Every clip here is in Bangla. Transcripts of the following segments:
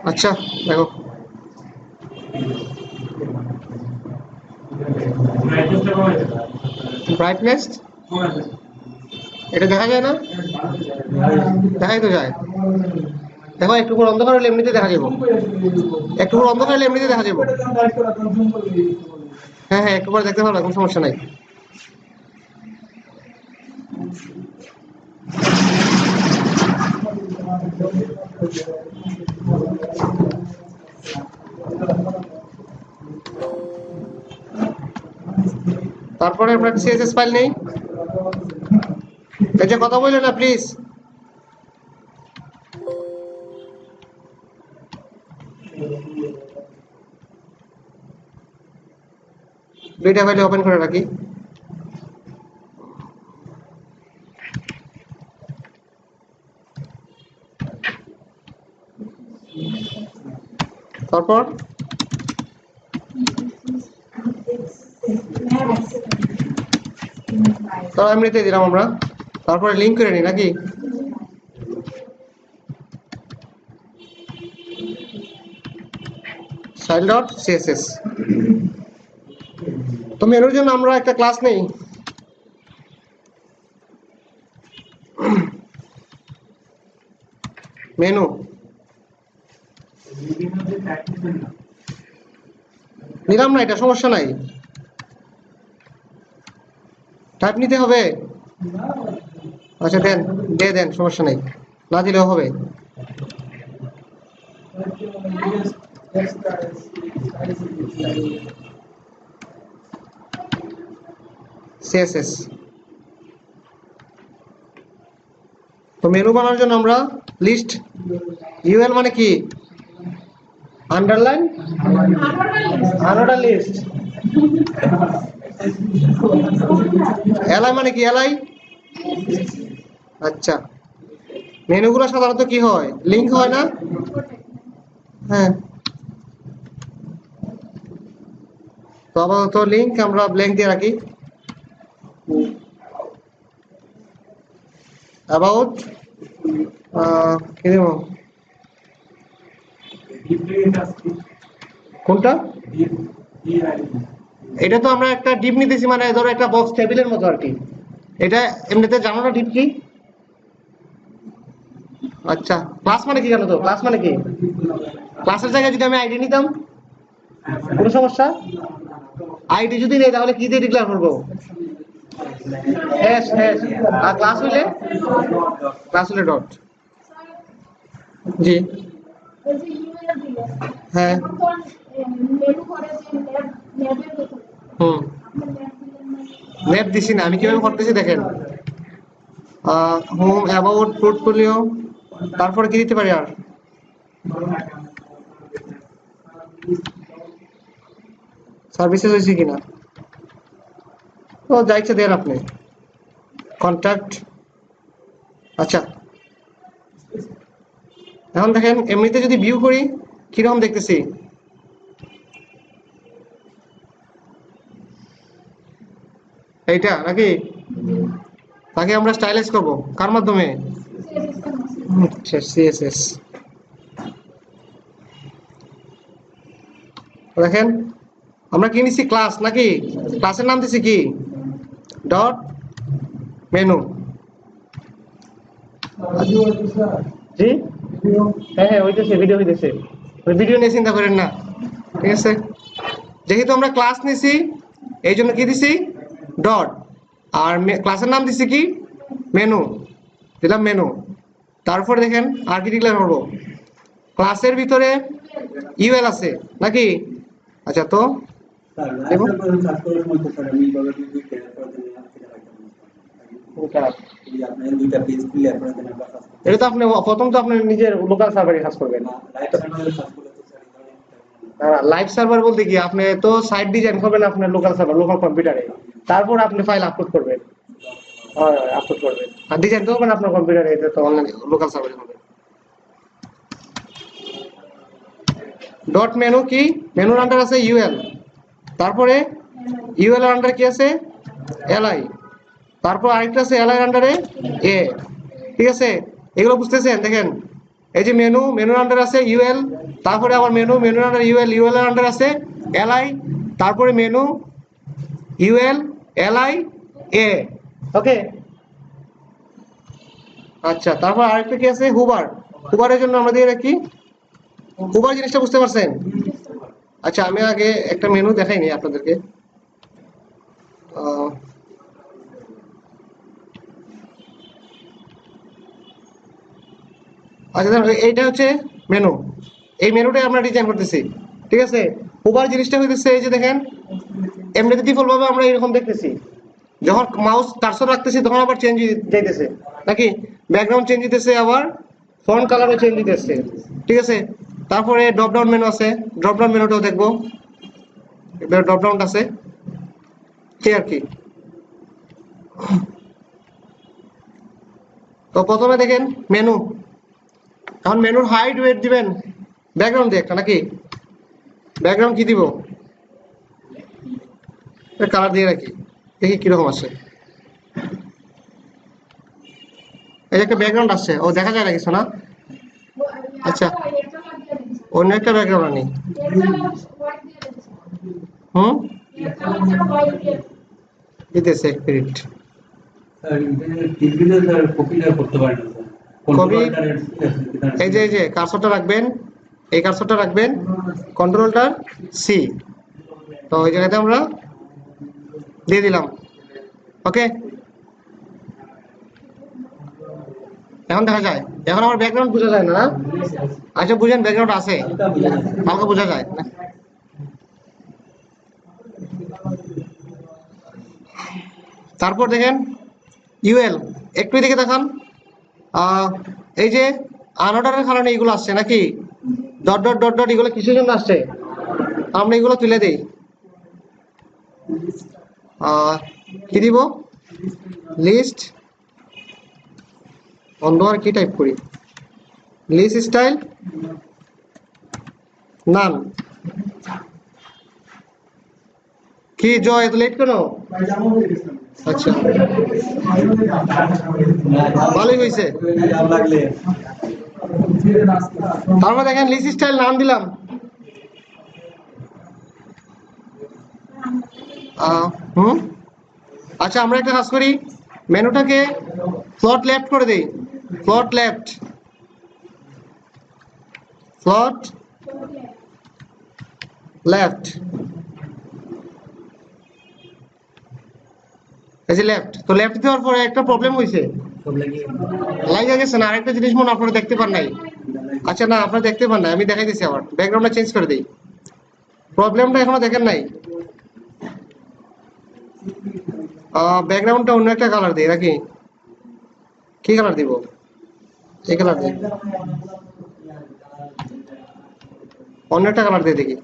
আচ্ছা দেখো ব্রাইটনেস এটা দেখা যায় না, দেখাই তো যায়। দেখো একটু করে অন্ধকার হলে এমনিতে দেখা যাবো, একটু করে অন্ধকার হলে এমনিতে দেখা যাবো। হ্যাঁ হ্যাঁ একটু করে দেখতে পারবো, কোনো সমস্যা নাই। তারপরে আপনার সিএসএস ফাইল নেই, এই যে কথা বললো না প্লিজ। দুইটা ফাইল ওপেন করে রাখি। তারপর তো এমনিতে দিলাম আমরা, তারপরে লিঙ্ক করে নিই নাকি। File dot CSS. তো মেনুর জন্য আমরা একটা ক্লাস নেই, মেনু নিলাম না, এটা সমস্যা নাই, টাইপ নিতে হবে। আচ্ছা দেন, দিয়ে দেন, সমস্যা নাই, না দিলেও হবে। সিএসএস। তো মেনু বানানোর জন্য আমরা লিস্ট, ইউএল মানে কি, আন্ডারলাইন আনোটা লিস্ট, এলআই মানে কি, এলআই। আচ্ছা মেনুগুলো সাধারণত কি হয়, লিঙ্ক হয় না। হ্যাঁ তো আপাতত লিঙ্ক আমরা ব্ল্যাঙ্ক দিয়ে রাখি। অ্যাবাউট কি দেব, কোনটা, এটা তো আমরা একটা ডিপ নিতেছি, মানে ধরো একটা বক্স টেবিলের মতো আর কি। এটা এমনিতে জানো না ডিপ কি। আচ্ছা ক্লাস মানে কি জানো তো, ক্লাস মানে কি, ক্লাসের জায়গায় যদি আমি আইডি নিতাম কোনো সমস্যা, আইডি যদি নেই তাহলে কি দিয়ে ডিক্লেয়ার করবো, হ্যাশ হ্যাশ। আর ক্লাস হইলে, ক্লাস হলে ডট। জি হ্যাঁ হুম ম্যাপ দিছি না, আমি কিভাবে করতেছি দেখেন। হোম, অ্যাবাউট, পোর্টফোলিও, তারপরে কি দিতে পারি আর, সার্ভিসেস হয়েছে কিনা, তো যা ইচ্ছা দেন আপনি, কন্ট্যাক্ট। আচ্ছা এখন দেখেন এমনিতে যদি ভিউ করি কিরকম দেখতেছি, এইটা নাকি, তাকে আমরা স্টাইলাইজ করব কার মাধ্যমে, আচ্ছা সিএসএস। দেখেন আমরা কি নিছি, ক্লাস নাকি, ক্লাসের নাম দিছি কি, ডট মেনু। জি হ্যাঁ হ্যাঁ হইতেছে, ভিডিও হইতেছে, ওই ভিডিও নিয়ে চিন্তা করেন না, ঠিক আছে। যেহেতু আমরা ক্লাস নিছি এই জন্য কি দিছি, ডট, আর ক্লাসের নাম দিছি কি, মেনু, দিলাম মেনু। তারপর দেখেন আর কি ডিক্লেয়ার করবো, ক্লাসের ভিতরে ইউএল আছে নাকি। আচ্ছা তো এটা তো আপনি প্রথম তো আপনি নিজের লোকাল সার্ভারে কাজ করবেন। লাইভ সার্ভার বলতে কি, আপনি তো সাইট ডিজাইন করবেন আপনার লোকাল সার্ভার, লোকাল কম্পিউটারে, তারপর আপনি ফাইল আপলোড করবেন, আপলোড করবেন আর ডিজাইন করবেন আপনার কম্পিউটারে, এটা তো অনলাইন লোকাল সার্ভারে হবে। ডট মেনু কি, মেনুর আন্ডার আছে ইউএল, তারপরে ইউএল এর আন্ডার কি আছে, এলআই, তারপর আরেকটা আছে এলআই এর আন্ডারে এ, ঠিক আছে। এগুলো বুঝতেছেন, দেখেন এই যে মেনু, মেনুর আন্ডার আছে ইউএল, তারপরে আবার মেনু, মেনুর আন্ডার ইউএল, ইউএল এর আন্ডার আছে এলআই, তারপরে মেনু ইউএল এলআই এ। ওকে, আচ্ছা তারপর আরেকটা কি আছে হুবার, হুবারের জন্য আমরা দিয়ে রাখি হুবার, জিনিসটা বুঝতে পারছেন? আচ্ছা আমি আগে একটা মেনু দেখাইনি আপনাদেরকে। আচ্ছা এইটা হচ্ছে মেনু, এই মেনুটাই আমরা ডিজাইন করতেছি, ঠিক আছে। হুবার জিনিসটা হইতেছে এই যে দেখেন, এমনিতে ডিফল্ট ভাবে আমরা এরকম দেখতেছি, যখন মাউস কার্সর রাখতেছি তখন আবার চেঞ্জ যাইতেছে নাকি, ব্যাকগ্রাউন্ড চেঞ্জ দিতেছে, আবার ফন্ট কালারও চেঞ্জ দিতেছে, ঠিক আছে। তারপরে ড্রপ ডাউন মেনু আছে, ড্রপ ডাউন মেনুটাও দেখবো, ড্রপ ডাউন আছে এই আর কি। তো প্রথমে দেখেন মেনু, এখন মেনুর হাইট ওয়েট দিবেন ব্যাকগ্রাউন্ড দিয়ে একটা নাকি, ব্যাকগ্রাউন্ড কি দিব, কালার দিয়ে রাখি, দেখি কিরকম আছে। এই যে একটা ব্যাকগ্রাউন্ড আছে, ও দেখা যায় না কিছু না। আচ্ছা অন্য একটা ব্যাকগ্রাউন্ড আনি। হুম দিতেছে এক মিনিট, কপি, এই যে কার্সরটা রাখবেন, এই কার্সরটা রাখবেন, কন্ট্রোলটা সি, তো ওই জায়গাতে আমরা দিয়ে দিলাম। ওকে, এখন দেখা যায়, এখন আমার ব্যাকগ্রাউন্ড বোঝা যায় না না? আচ্ছা বুঝেন ব্যাকগ্রাউন্ড আছে, হালকা বোঝা যায়। তারপর দেখেন ইউএল, একটু দিকে দেখান, এই যে আনঅর্ডারের কারণে এগুলো আসছে নাকি, ডট ডট ডট ডট, এগুলো কিসের জন্য আসছে, আমরা এগুলো তুলে দেই, কি দিব, লিস্ট বন্ধ আর কি টাইপ করি, লিস্ট স্টাইল নান। কি জয় এত লেট কেন? আচ্ছা ভালোই হয়েছে। তারপর দেখেন লিস্ট স্টাইল নাম দিলাম, আচ্ছা আমরা একটা কাজ করি, মেনুটাকে ফ্লট লেফট করে দেই, ফ্লট লেফট, ফ্লট লেফট, এই যে লেফট, তো লেফট দেওয়ার পরে একটা প্রবলেম হয়েছে, লাগা গেছে না, আরেকটা জিনিস মনে আপনারা দেখতে পান নাই। আচ্ছা না আপনারা দেখতে পান না, আমি দেখাই দিচ্ছি, আবার ব্যাকগ্রাউন্ডটা চেঞ্জ করে দিই, প্রবলেমটা এখনো দেখেন নাই। ব্যাকগ্রাউন্ডটা অন্য একটা কালার দিই নাকি, কি কালার দিব, এই কালার দিই, অন্য একটা কালার দিয়ে দেখি,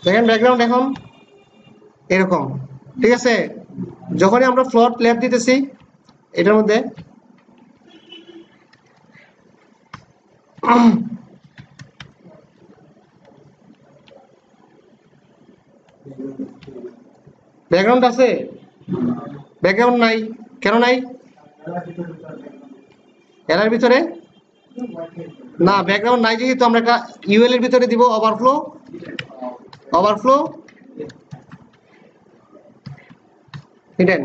দেখেন ব্যাকগ্রাউন্ড এখন এরকম, ঠিক আছে। যখনই আমরা ফ্লট লেফট দিতেছি এটার মধ্যে, ব্যাকগ্রাউন্ড আছে, ব্যাকগ্রাউন্ড নাই, কেন নাই, এর ভিতরে না ব্যাকগ্রাউন্ড নাই, যেহেতু আমরা একটা ইউএল এর ভিতরে দিব ওভারফ্লো, ওভারফ্লো হিডেন,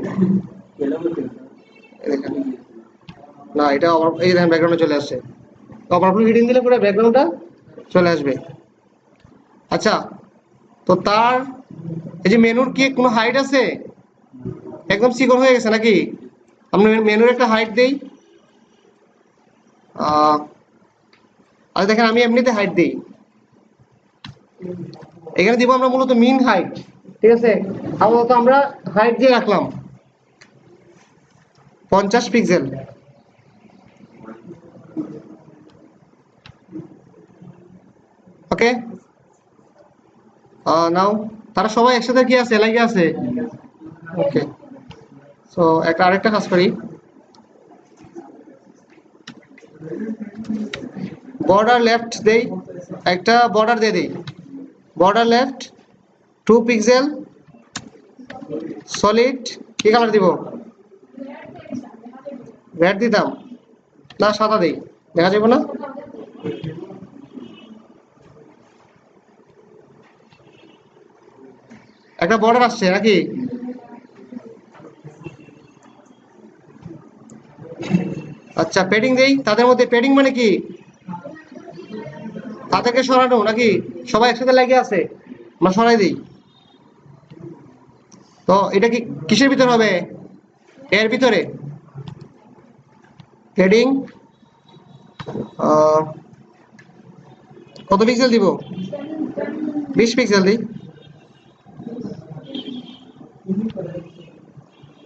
না এটা এই দেখেন ব্যাকগ্রাউন্ডে চলে আসছে, ওভারফ্লো হিডেন দিলে পুরো ব্যাকগ্রাউন্ডটা চলে আসবে। আচ্ছা তো তার এই যে মেনুর কি কোনো হাইট আছে, একদম চিকন হয়ে গেছে নাকি, আমরা মেনুর একটা হাইট দেই, আচ্ছা দেখেন আমি এমনিতে হাইট দিই, এখানে দিব আমরা মূলত মিন হাইট, ঠিক আছে। আপাতত আমরা হাইট দিয়ে রাখলাম 50 পিক্সেল, ওকে। নাও তারা সবাই একসাথে কি আছে, লাগে আছে, ওকে। সো একটা আরেকটা কাজ করি, বর্ডার লেফট দেই, একটা বর্ডার দিয়ে দিই, বর্ডার লেফট 2 পিক্সেল সলিড, কি কালার দিব, রেড দিতাম না সাদা দেই, দেখা যাবে না, একটা বর্ডার আসছে নাকি? আচ্ছা প্যাডিং দেই, তাদের মধ্যে প্যাডিং মানে কি? তাদেরকে সরানো নাকি? সবাই একসাথে লেগে আছে, আমরা সরাই দিই। তো এটা কি কিসের ভিতর হবে? এর ভিতরে প্যাডিং কত পিক্সেল দিব? 20 পিক্সেল দিই,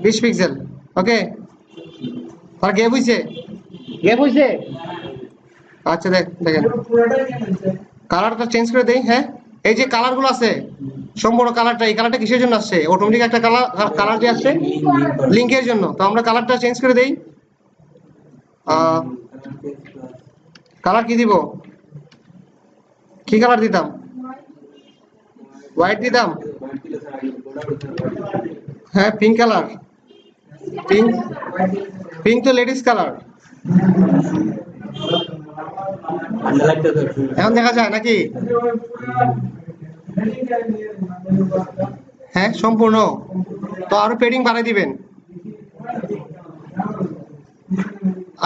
20 পিক্সেল। ওকে, আর গ্যাপ হইছে, গ্যাপ হইছে। আচ্ছা দেখেন কালারটা চেঞ্জ করে দেই। হ্যাঁ, এই যে কালার গুলো আছে সম্পূর্ণ কালারটা, এই কালারটা কিসের জন্য আসছে? অটোমেটিক একটা কালার কালার যে আসছে লিংকের জন্য। তো আমরা কালারটা চেঞ্জ করে দেই। কালার কি দিব? কি কালার দিতাম? হোয়াইট দিতাম। হ্যাঁ পিঙ্ক কালার, পিঙ্ক, পিঙ্ক তো লেডিস কালার। এখন দেখা যায় নাকি? হ্যাঁ সম্পূর্ণ। তো আরো পেডিং বাড়াই দিবেন।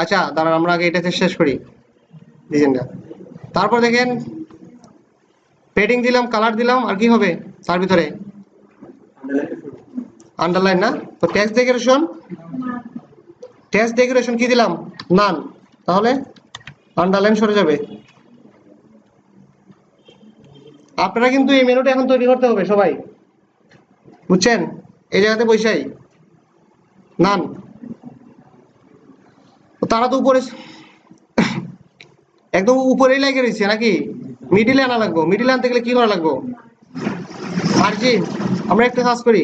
আচ্ছা দাঁড়ান, আমরা আগে এটাতে শেষ করি ডিজাইনটা, তারপর দেখেন পেডিং দিলাম, কালার দিলাম, আর কি হবে তার ভিতরে? আন্ডারলাইন না? তো টেক্সট ডেকোরেশন, টেক্সট ডেকোরেশন কি দিলাম? নান। তাহলে আন্ডারলাইন সরে যাবে। আপনারা কিন্তু এই মেনুটা এখন তৈরি করতে হবে সবাই, বুঝছেন? এই জায়গাতে বৈশাই নান। তারা তো উপরে একদম উপরেই লেগে রয়েছে নাকি? মিডিলে আনা লাগবো। মিডিলে আনতে গেলে কি করা লাগবো? মার্জিন, আমরা একটু কাজ করি,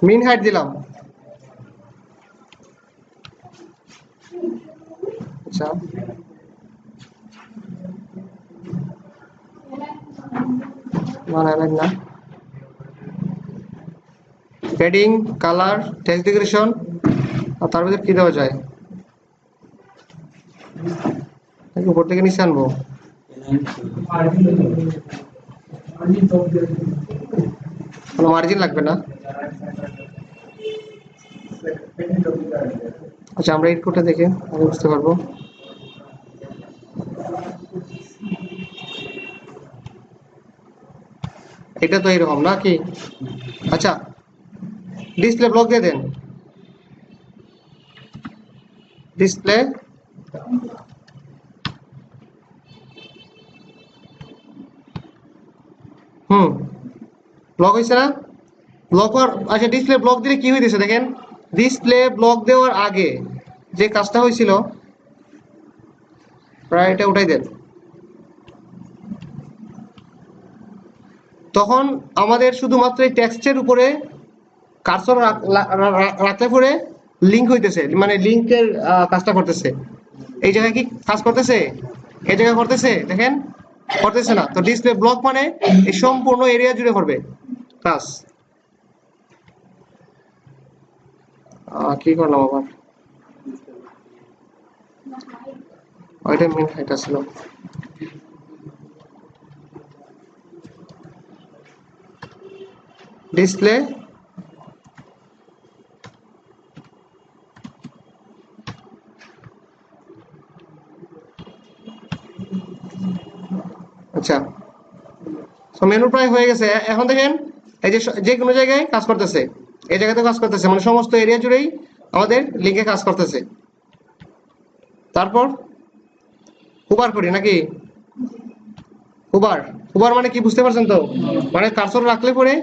মিন হাইট দিলাম। আচ্ছা না, প্যাডিং, কালার, টেক্সট ডেকোরেশন, আর তার ভিতরে কি দেওয়া যায়? উপর থেকে নিচে আনবো। কোনো মার্জিন লাগবে না। আচ্ছা আমরা এই কোডটা দেখে আমি বুঝতে পারবো। এটা তো এরকম নাকি? আচ্ছা ডিসপ্লে ব্লক দিয়ে দেন, ডিসপ্লে ব্লক হয়েছে না? ব্লক হওয়ার, আচ্ছা ডিসপ্লে ব্লক দিলে কি হইতেছে দেখেন। ডিসপ্লে ব্লক দেওয়ার আগে যে কাজটা হয়েছিল, প্রায় এটা উঠাই দেন, তখন আমাদের শুধুমাত্র এই টেক্সটের উপরে কার্সর রাখলে পরে লিঙ্ক হইতেছে, মানে লিঙ্কের কাজটা করতেছে। এই জায়গায় কি কাজ করতেছে? এই জায়গায় করতেছে দেখেন? করতেছে না। তো ডিসপ্লে ব্লক মানে এই সম্পূর্ণ এরিয়া জুড়ে করবে কাজ। কি করলাম আবার? ওইটা মেন হাইট ছিল। ডিসপ্লে আচ্ছা, তো মেনু প্রায় হয়ে গেছে। এখন দেখেন এই যে কোনো জায়গায় কাজ করতেছে, এই জায়গাতে কাজ করতেছে, মানে সমস্ত এরিয়া জুড়েই আমাদের লিঙ্কে কাজ করতেছে। তারপর হুবার করি নাকি? হুবার, হুবার মানে কি বুঝতে পারছেন তো? মানে কার্সর রাখলে পরে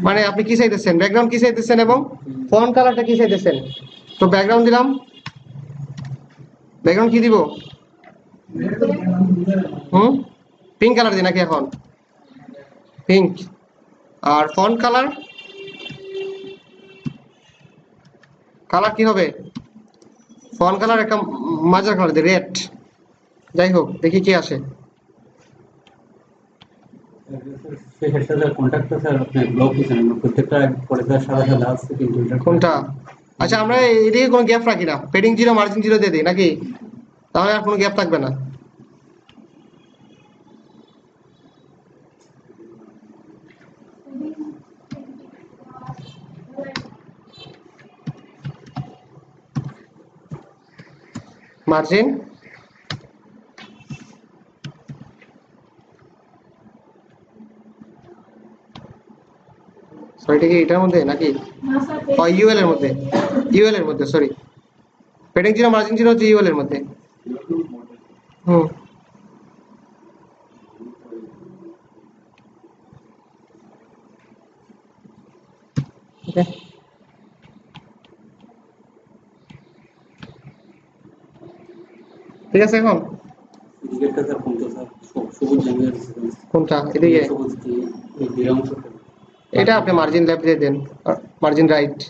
মানে আপনি কি চাইতেছেন, ব্যাকগ্রাউন্ড কি চাইতেছেন এবং ফন্ট কালারটা কি চাইতেছেন। তো ব্যাকগ্রাউন্ড দিলাম, ব্যাকগ্রাউন্ড কি দিব? পিঙ্ক কালার দিই নাকি এখন? পিঙ্ক। আর ফন্ট কালার, কালার কি হবে? ফন্ট কালার একটা মাঝার কালার দিই, রেড। যাই হোক দেখি কি আসে। কোনটা? আচ্ছা আমরা এদিকে কোনো গ্যাপ রাখি না, পেডিং জিরো মার্জিন জিরো দিয়ে দিই নাকি? তাহলে আর কোনো গ্যাপ থাকবে না। মার্জিন সরি এটা কি এটার মধ্যে নাকি ইউএল এর মধ্যে sorry padding zero margin zero হচ্ছে ইউএল এর মধ্যে হুম ওকে ঠিক আছে এখন কোনটা এদিকে এটা আপনি মার্জিন লেফট দিয়ে দেন মার্জিন রাইট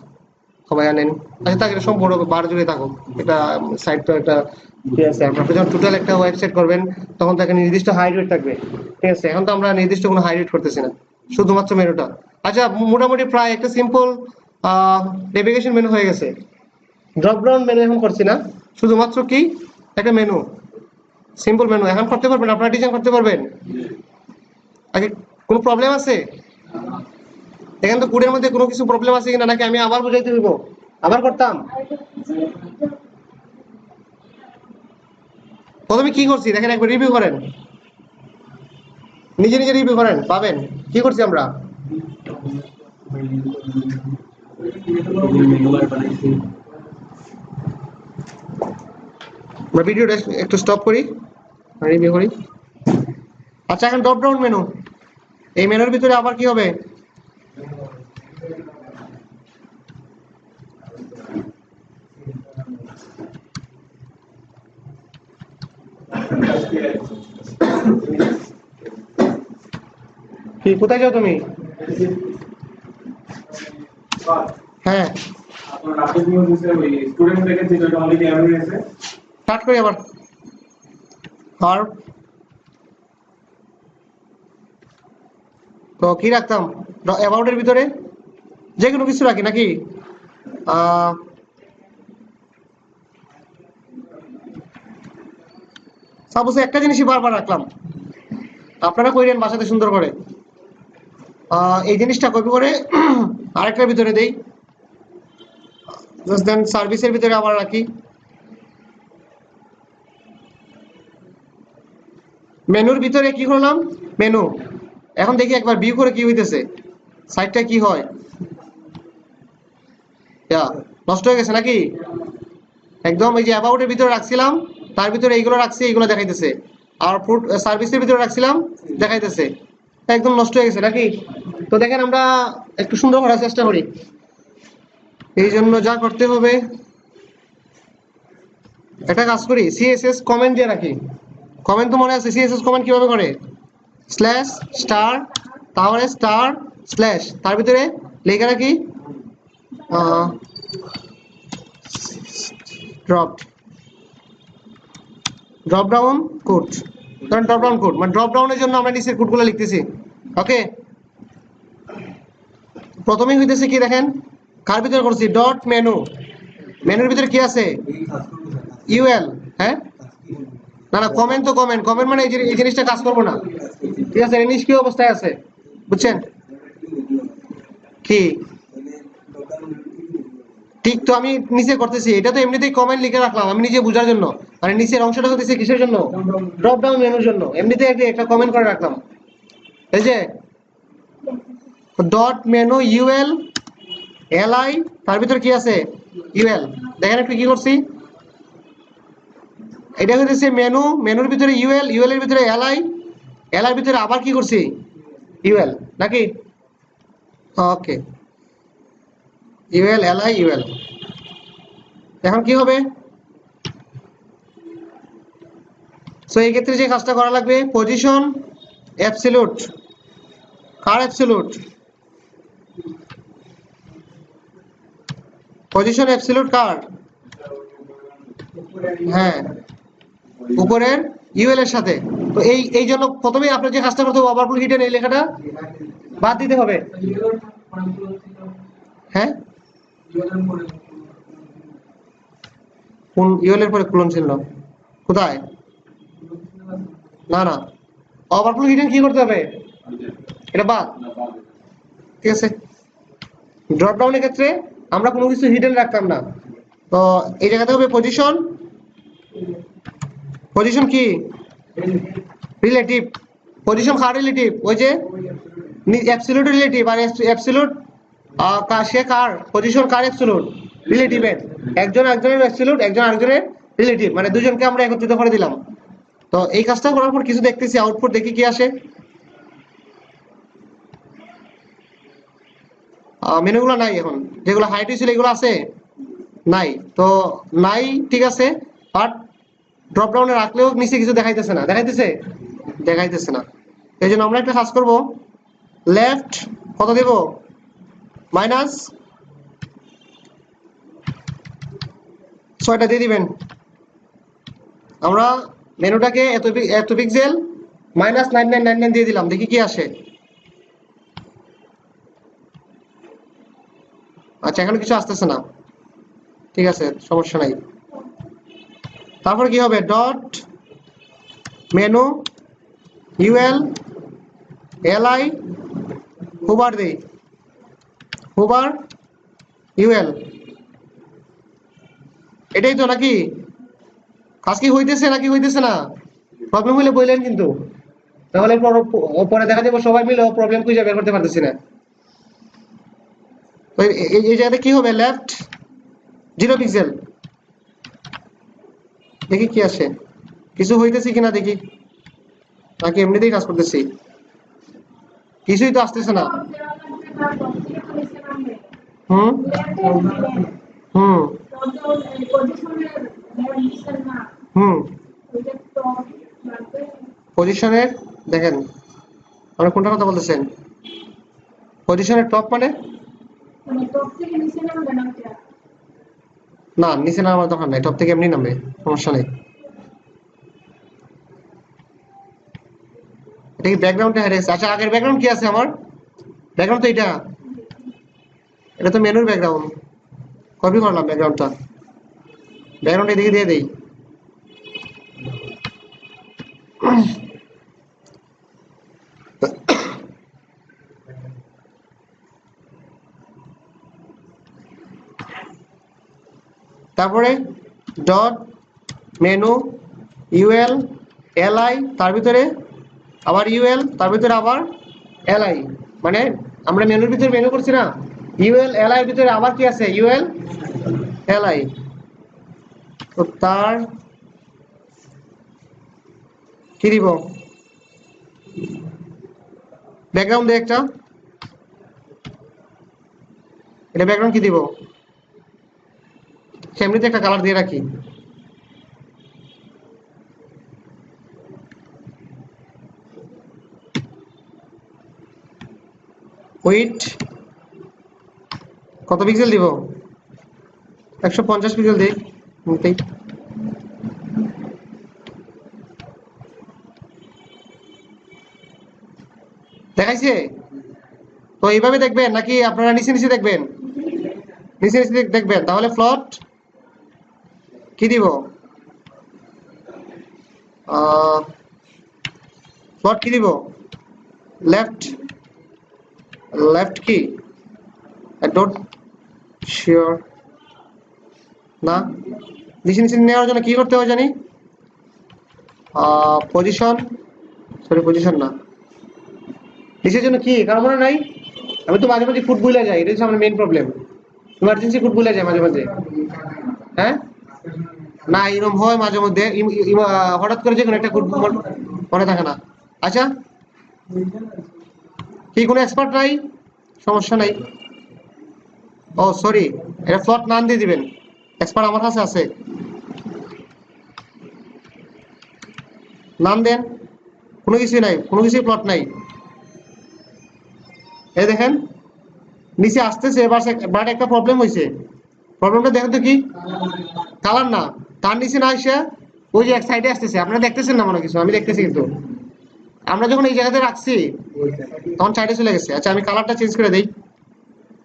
সবাই আনেন আচ্ছা তাকে সম্পূর্ণ বার জুড়ে থাকুক এটা সাইড তো একটা ঠিক আছে আপনি যখন টোটাল একটা ওয়েবসাইট করবেন তখন তাকে নির্দিষ্ট হাইট রেট থাকবে ঠিক আছে এখন তো আমরা নির্দিষ্ট কোনো হাইট রেট করতেছি না শুধুমাত্র মেনুটা আচ্ছা মোটামুটি প্রায় একটা সিম্পল নেভিগেশন মেনু হয়ে গেছে ড্রপ ডাউন মেনু এখন করছি না শুধুমাত্র কি একটা মেনু সিম্পল মেনু এখন করতে পারবেন আপনারা ডিজাইন করতে পারবেন আগে কোনো প্রবলেম আছে এখানে তো কোডের মধ্যে কোনো কিছু প্রবলেম আছে কিনা নাকি আমি আবার বুঝাইতে হইব আবার করতাম প্রথমে কি করছি দেখেন একবার রিভিউ করেন নিজে নিজে রিভিউ করেন পাবেন কি করছি আমরা ভিডিওটা একটু স্টপ করি রিভিউ করি আচ্ছা এখন ড্রপ ডাউন মেনু এই মেনুর ভিতরে আবার কি হবে কি কোথায় যাও তুমি হ্যাঁ স্টার্ট করি আবার আর তো কি রাখতাম অ্যাবাউটের ভিতরে যে কোনো কিছু রাখি নাকি সাপোজ একটা জিনিসই বারবার রাখলাম আপনারা কইরেন বাসাতে সুন্দর করে এই জিনিসটা কপি করে আরেকটার ভিতরে দেই জাস্ট দেন সার্ভিসের ভিতরে আবার রাখি মেনুর ভিতরে কি করলাম মেনু এখন দেখি একবার ভিউ করে কি হইতেছে সাইটটা কি হয় নষ্ট হয়ে গেছে নাকি একদম এই যে অ্যাবাউটের ভিতরে রাখছিলাম তার ভিতরে এইগুলো রাখছি এইগুলো দেখাইতেছে আর ফুড সার্ভিসের ভিতরে রাখছিলাম দেখাইতেছে একদম নষ্ট হয়ে গেছে নাকি তো দেখেন আমরা একটু সুন্দর করার চেষ্টা করি এই জন্য যা করতে হবে একটা কাজ করি সিএসএস কমেন্ট দিয়ে রাখি কমেন্ট তো মনে আছে সিএসএস কমেন্ট কিভাবে করে স্ল্যাশ স্টার তারপরে স্টার স্ল্যাশ তার ভিতরে লেখা রাখি ড্রপ ডাউন কোড ধরেন ড্রপ ডাউন কোড মানে ড্রপ ডাউনের জন্য আমরা নিচের কোডগুলো লিখতেছি ওকে প্রথমেই হইতেছে কি দেখেন কার ভিতরে করছি ডট মেনু মেনুর ভিতরে কি আছে ইউএল হ্যাঁ না না কমেন্ট তো কমেন্ট মানে এই জিনিসটা কাজ করবো না ঠিক আছে জিনিস কি অবস্থায় আছে বুঝছেন কি ঠিক তো আমি নিচে করতেছি এটা তো এমনিতেই কমেন্ট লিখে রাখলাম আমি নিজে বোঝার জন্য মানে নিচের অংশটা হতেছে কিসের জন্য ড্রপ ডাউন মেনুর জন্য এমনিতে একটা কমেন্ট করে রাখলাম এই যে ডট মেনু ইউএল এলআই তার ভিতরে কি আছে ইউএল দেখেন একটু কি করছি এটা হচ্ছে মেনুর ভিতরে ইউএল এর ভিতরে এলআই এর ভিতরে আবার কি করছি ইউএল নাকি ওকে ইউএল এলআই ইউএল এখন কি হবে সো এই ক্ষেত্রে যে কাজটা করা লাগবে পজিশন অ্যাবসলিউট কার অ্যাবসলিউট পজিশন অ্যাবসলিউট কার হ্যাঁ উপরের ইউএল এর সাথে তো এই জন্য প্রথমেই আপনি যে কাজটা করতে হবে ওভারফ্লো হিডেন এই লেখাটা বাদ দিতে হবে হ্যাঁ কোন ইউএল এর পরে ক্লোন ছিল কোথায় না না ওভারফ্লো হিডেন কি করতে হবে এটা বাদ ঠিক আছে ড্রপ ডাউনের ক্ষেত্রে আমরা কোনো কিছু হিডেন রাখতাম না তো এই জায়গাতে হবে পজিশন পজিশন কি রিলেটিভ পজিশন কার রিলেটিভ ওই যে অ্যাবসলিউট রিলেটিভ আর অ্যাবসলিউট সে কার পজিশন কার অ্যাবসলিউট রিলেটিভের একজন একজনের অ্যাবসলিউট একজন আরেকজনের রিলেটিভ মানে দুজনকে আমরা একত্রিত করে দিলাম তো এই কাজটা করার পর কিছু দেখতেছি আউটপুট দেখি কি আসে মেনুগুলো নাই এখন যেগুলো হাইট হয়েছিল এগুলো আছে নাই তো নাই ঠিক আছে বাট ড্রপ ডাউনে রাখলেও নিচে কিছু দেখাইতেছে না দেখাইতেছে না এই জন্য আমরা একটা কাজ করব লেফট কত দেব মাইনাস 6টা দিয়ে দিবেন আমরা মেনুটাকে এত পিক্সেল মাইনাস 9999 দিয়ে দিলাম দেখি কি আসে আচ্ছা এখন কিছু আসতেছে না ঠিক আছে সমস্যা নাই তারপর কি হবে dot menu UL LI Huber দেই হুবার ইউএল এটাই তো নাকি কাজ কি হইতেছে নাকি হইতেছে না প্রবলেম হলে বললেন কিন্তু তাহলে পরে দেখা যাবে সবাই মিলে প্রবলেম খুঁজে বের করতে পারতেছি না এই জায়গাতে কি হবে লেফট 0 পিক্সেল দেখি কি আসে কিছু হইতেছে কিনা দেখি নাকি এমনিতেই কাজ করতেছি কিছুই তো আসতেছে না হুম হুম হুম পজিশনের দেখেন আপনি কোনটা কথা বলতেছেন পজিশনের টপ মানে না নিচে নামার দরকার নাই টপ থেকে এমনি নামবে সমস্যা নেই এটা কি ব্যাকগ্রাউন্ডে হেরে গেছে আচ্ছা আগের ব্যাকগ্রাউন্ড কি আছে আমার ব্যাকগ্রাউন্ড তো এটা তো মেনুর ব্যাকগ্রাউন্ড কপি করলাম ব্যাকগ্রাউন্ডটা ব্যাকগ্রাউন্ড এদিকে দিয়ে দেই তারপরে ডট মেনু ইউএল এলআই তার ভিতরে আবার ইউএল তার ভিতরে আবার এলআই মানে আমরা মেনুর ভিতরে মেনু করছি না ইউএল এলআই এর ভিতরে আবার কি আছে ইউএল এলআই তো তার কি দিব ব্যাকগ্রাউন্ড একটা এটা ব্যাকগ্রাউন্ড কি দিব এমনিতে একটা কালার দিয়ে রাখি উইডথ কত পিক্সেল দিব 150 পিক্সেল দিই দেখাইছে তো এইভাবে দেখবেন নাকি আপনারা নিচে নিচে দেখবেন নিচে নিচে দেখবেন তাহলে ফ্লট কি দিব ফ্লট কি দিব লেফট কি I don't sure না নিচে নিচে নেওয়ার জন্য কি করতে হবে জানি পজিশন না নিচের জন্য কি কারণ মনে নাই আমি তো মাঝে মাঝে ফুট ভুলে যাই এটা হচ্ছে আমার মেইন প্রবলেম ইমার্জেন্সি ফুট ভুলে যায় মাঝে মাঝে হ্যাঁ না এরকম হয় মাঝে মধ্যে হঠাৎ করে যে কোনো একটা ফুট মনে থাকে না আচ্ছা কি কোনো এক্সপার্ট নাই সমস্যা নাই ও সরি এটা ফ্লট নাম দিয়ে দিবেন এক্সপার্ট আমার কাছে আছে নাম দেন কোনো কিছুই নাই কোনো কিছুই প্লট নাই এই দেখেন নিচে আসতেছে বাট একটা প্রবলেম হয়েছে প্রবলেমটা দেখেন তো কি কালার না তার নিচে না এসে ওই যে এক সাইডে আসতেছে আপনারা দেখতেছেন না মনে কিছু আমি দেখতেছি কিন্তু আমরা যখন এই জায়গাতে রাখছি তখন সাইডে চলে গেছে আচ্ছা আমি কালারটা চেঞ্জ করে দেই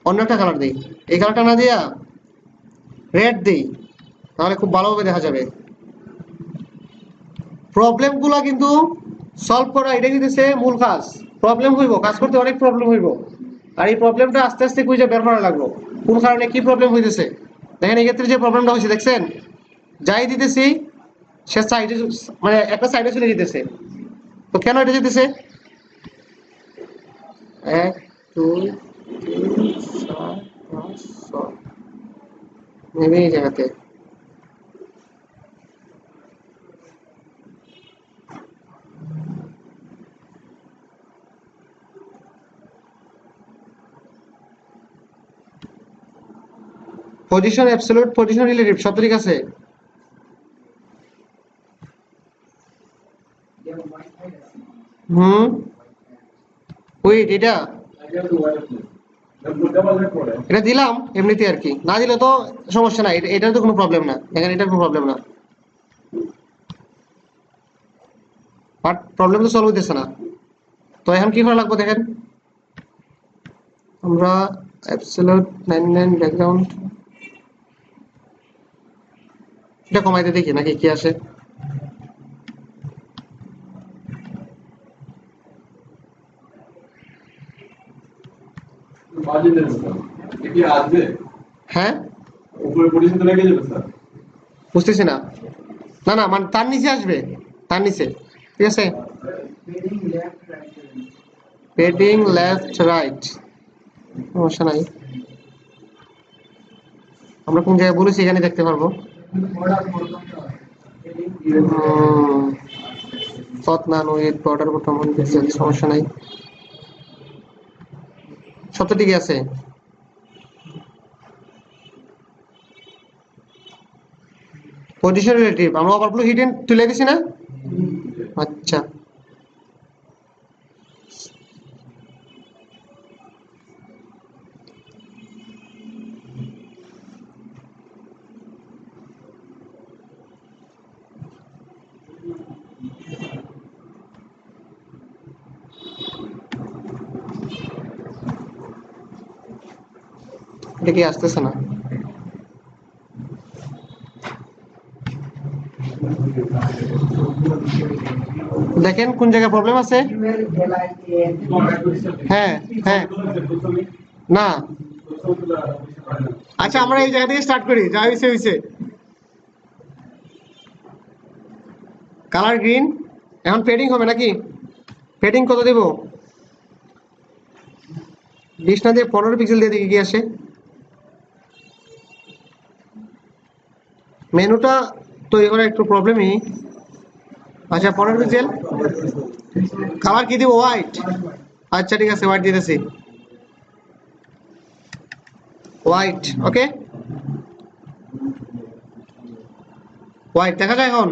অন্য একটা কালার দেই এই কালারটা না দিয়া রেড দেই তাহলে খুব ভালোভাবে দেখা যাবে প্রবলেমগুলো কিন্তু সলভ করা এটা কিন্তু মূল কাজ প্রবলেম হইব কাজ করতে অনেক প্রবলেম হইব আর এই প্রবলেমটা আস্তে আস্তে খুঁজে বের করা লাগবে কোন কারণে কি প্রবলেম হইতেছে দেখেন এই ক্ষেত্রে যে প্রবলেমটা হয়েছে দেখছেন যাই দিতেছি সে সাইডে মানে একটা সাইডে চলে যেতেছে। তো কেন এটা যেতেছে? 1 2 3 4 5 6 মেবি এই জায়গাতে। পজিশন অ্যাবসলিউট, পজিশন রিলেটিভ সব ঠিক আছে। ওয়েট, এটা দিলাম এমনিতে আর কি, না দিলে তো সমস্যা নাই, এটার তো কোনো প্রবলেম না, এখানে এটার কোনো প্রবলেম না, বাট প্রবলেম তো সলভ হইতেছে না। তো এখন কি করা লাগবে দেখেন, আমরা অ্যাবসলিউট 99 ব্যাকগ্রাউন্ড এটা কমাইতে দেখি নাকি কি আসে। হ্যাঁ বুঝতেছি না, না না মানে তার নিচে আসবে, তার নিচে, ঠিক আছে। পেডিং লেফট রাইট সমস্যা নাই, আমরা কোন জায়গায় বলেছি এখানে দেখতে পারবো। বর্ডার বোতাম সমস্যা নাই, সব তো ঠিকই আছে। পজিশন রিলেটিভ আমরা ওভারফ্লো হিডেন তুলে দিছি না? আচ্ছা এটা কি আসতেছে না? দেখেন কোন জায়গায় প্রবলেম আছে। হ্যাঁ হ্যাঁ না, আচ্ছা আমরা এই জায়গা থেকে স্টার্ট করি, যা হয়েছে হয়েছে। কালার গ্রিন, এখন পেডিং হবে নাকি? পেডিং কত দেব? 20 না দিয়ে 15 পিক্সেল দিয়ে দেখি কি আসে। মেনুটা তৈরি করা একটু প্রবলেমই। আচ্ছা 15 পিক্সেল। কালার কি দিব? হোয়াইট। আচ্ছা ঠিক আছে, হোয়াইট দিতেছি, হোয়াইট। ওকে হোয়াইট দেখা যায় এখন।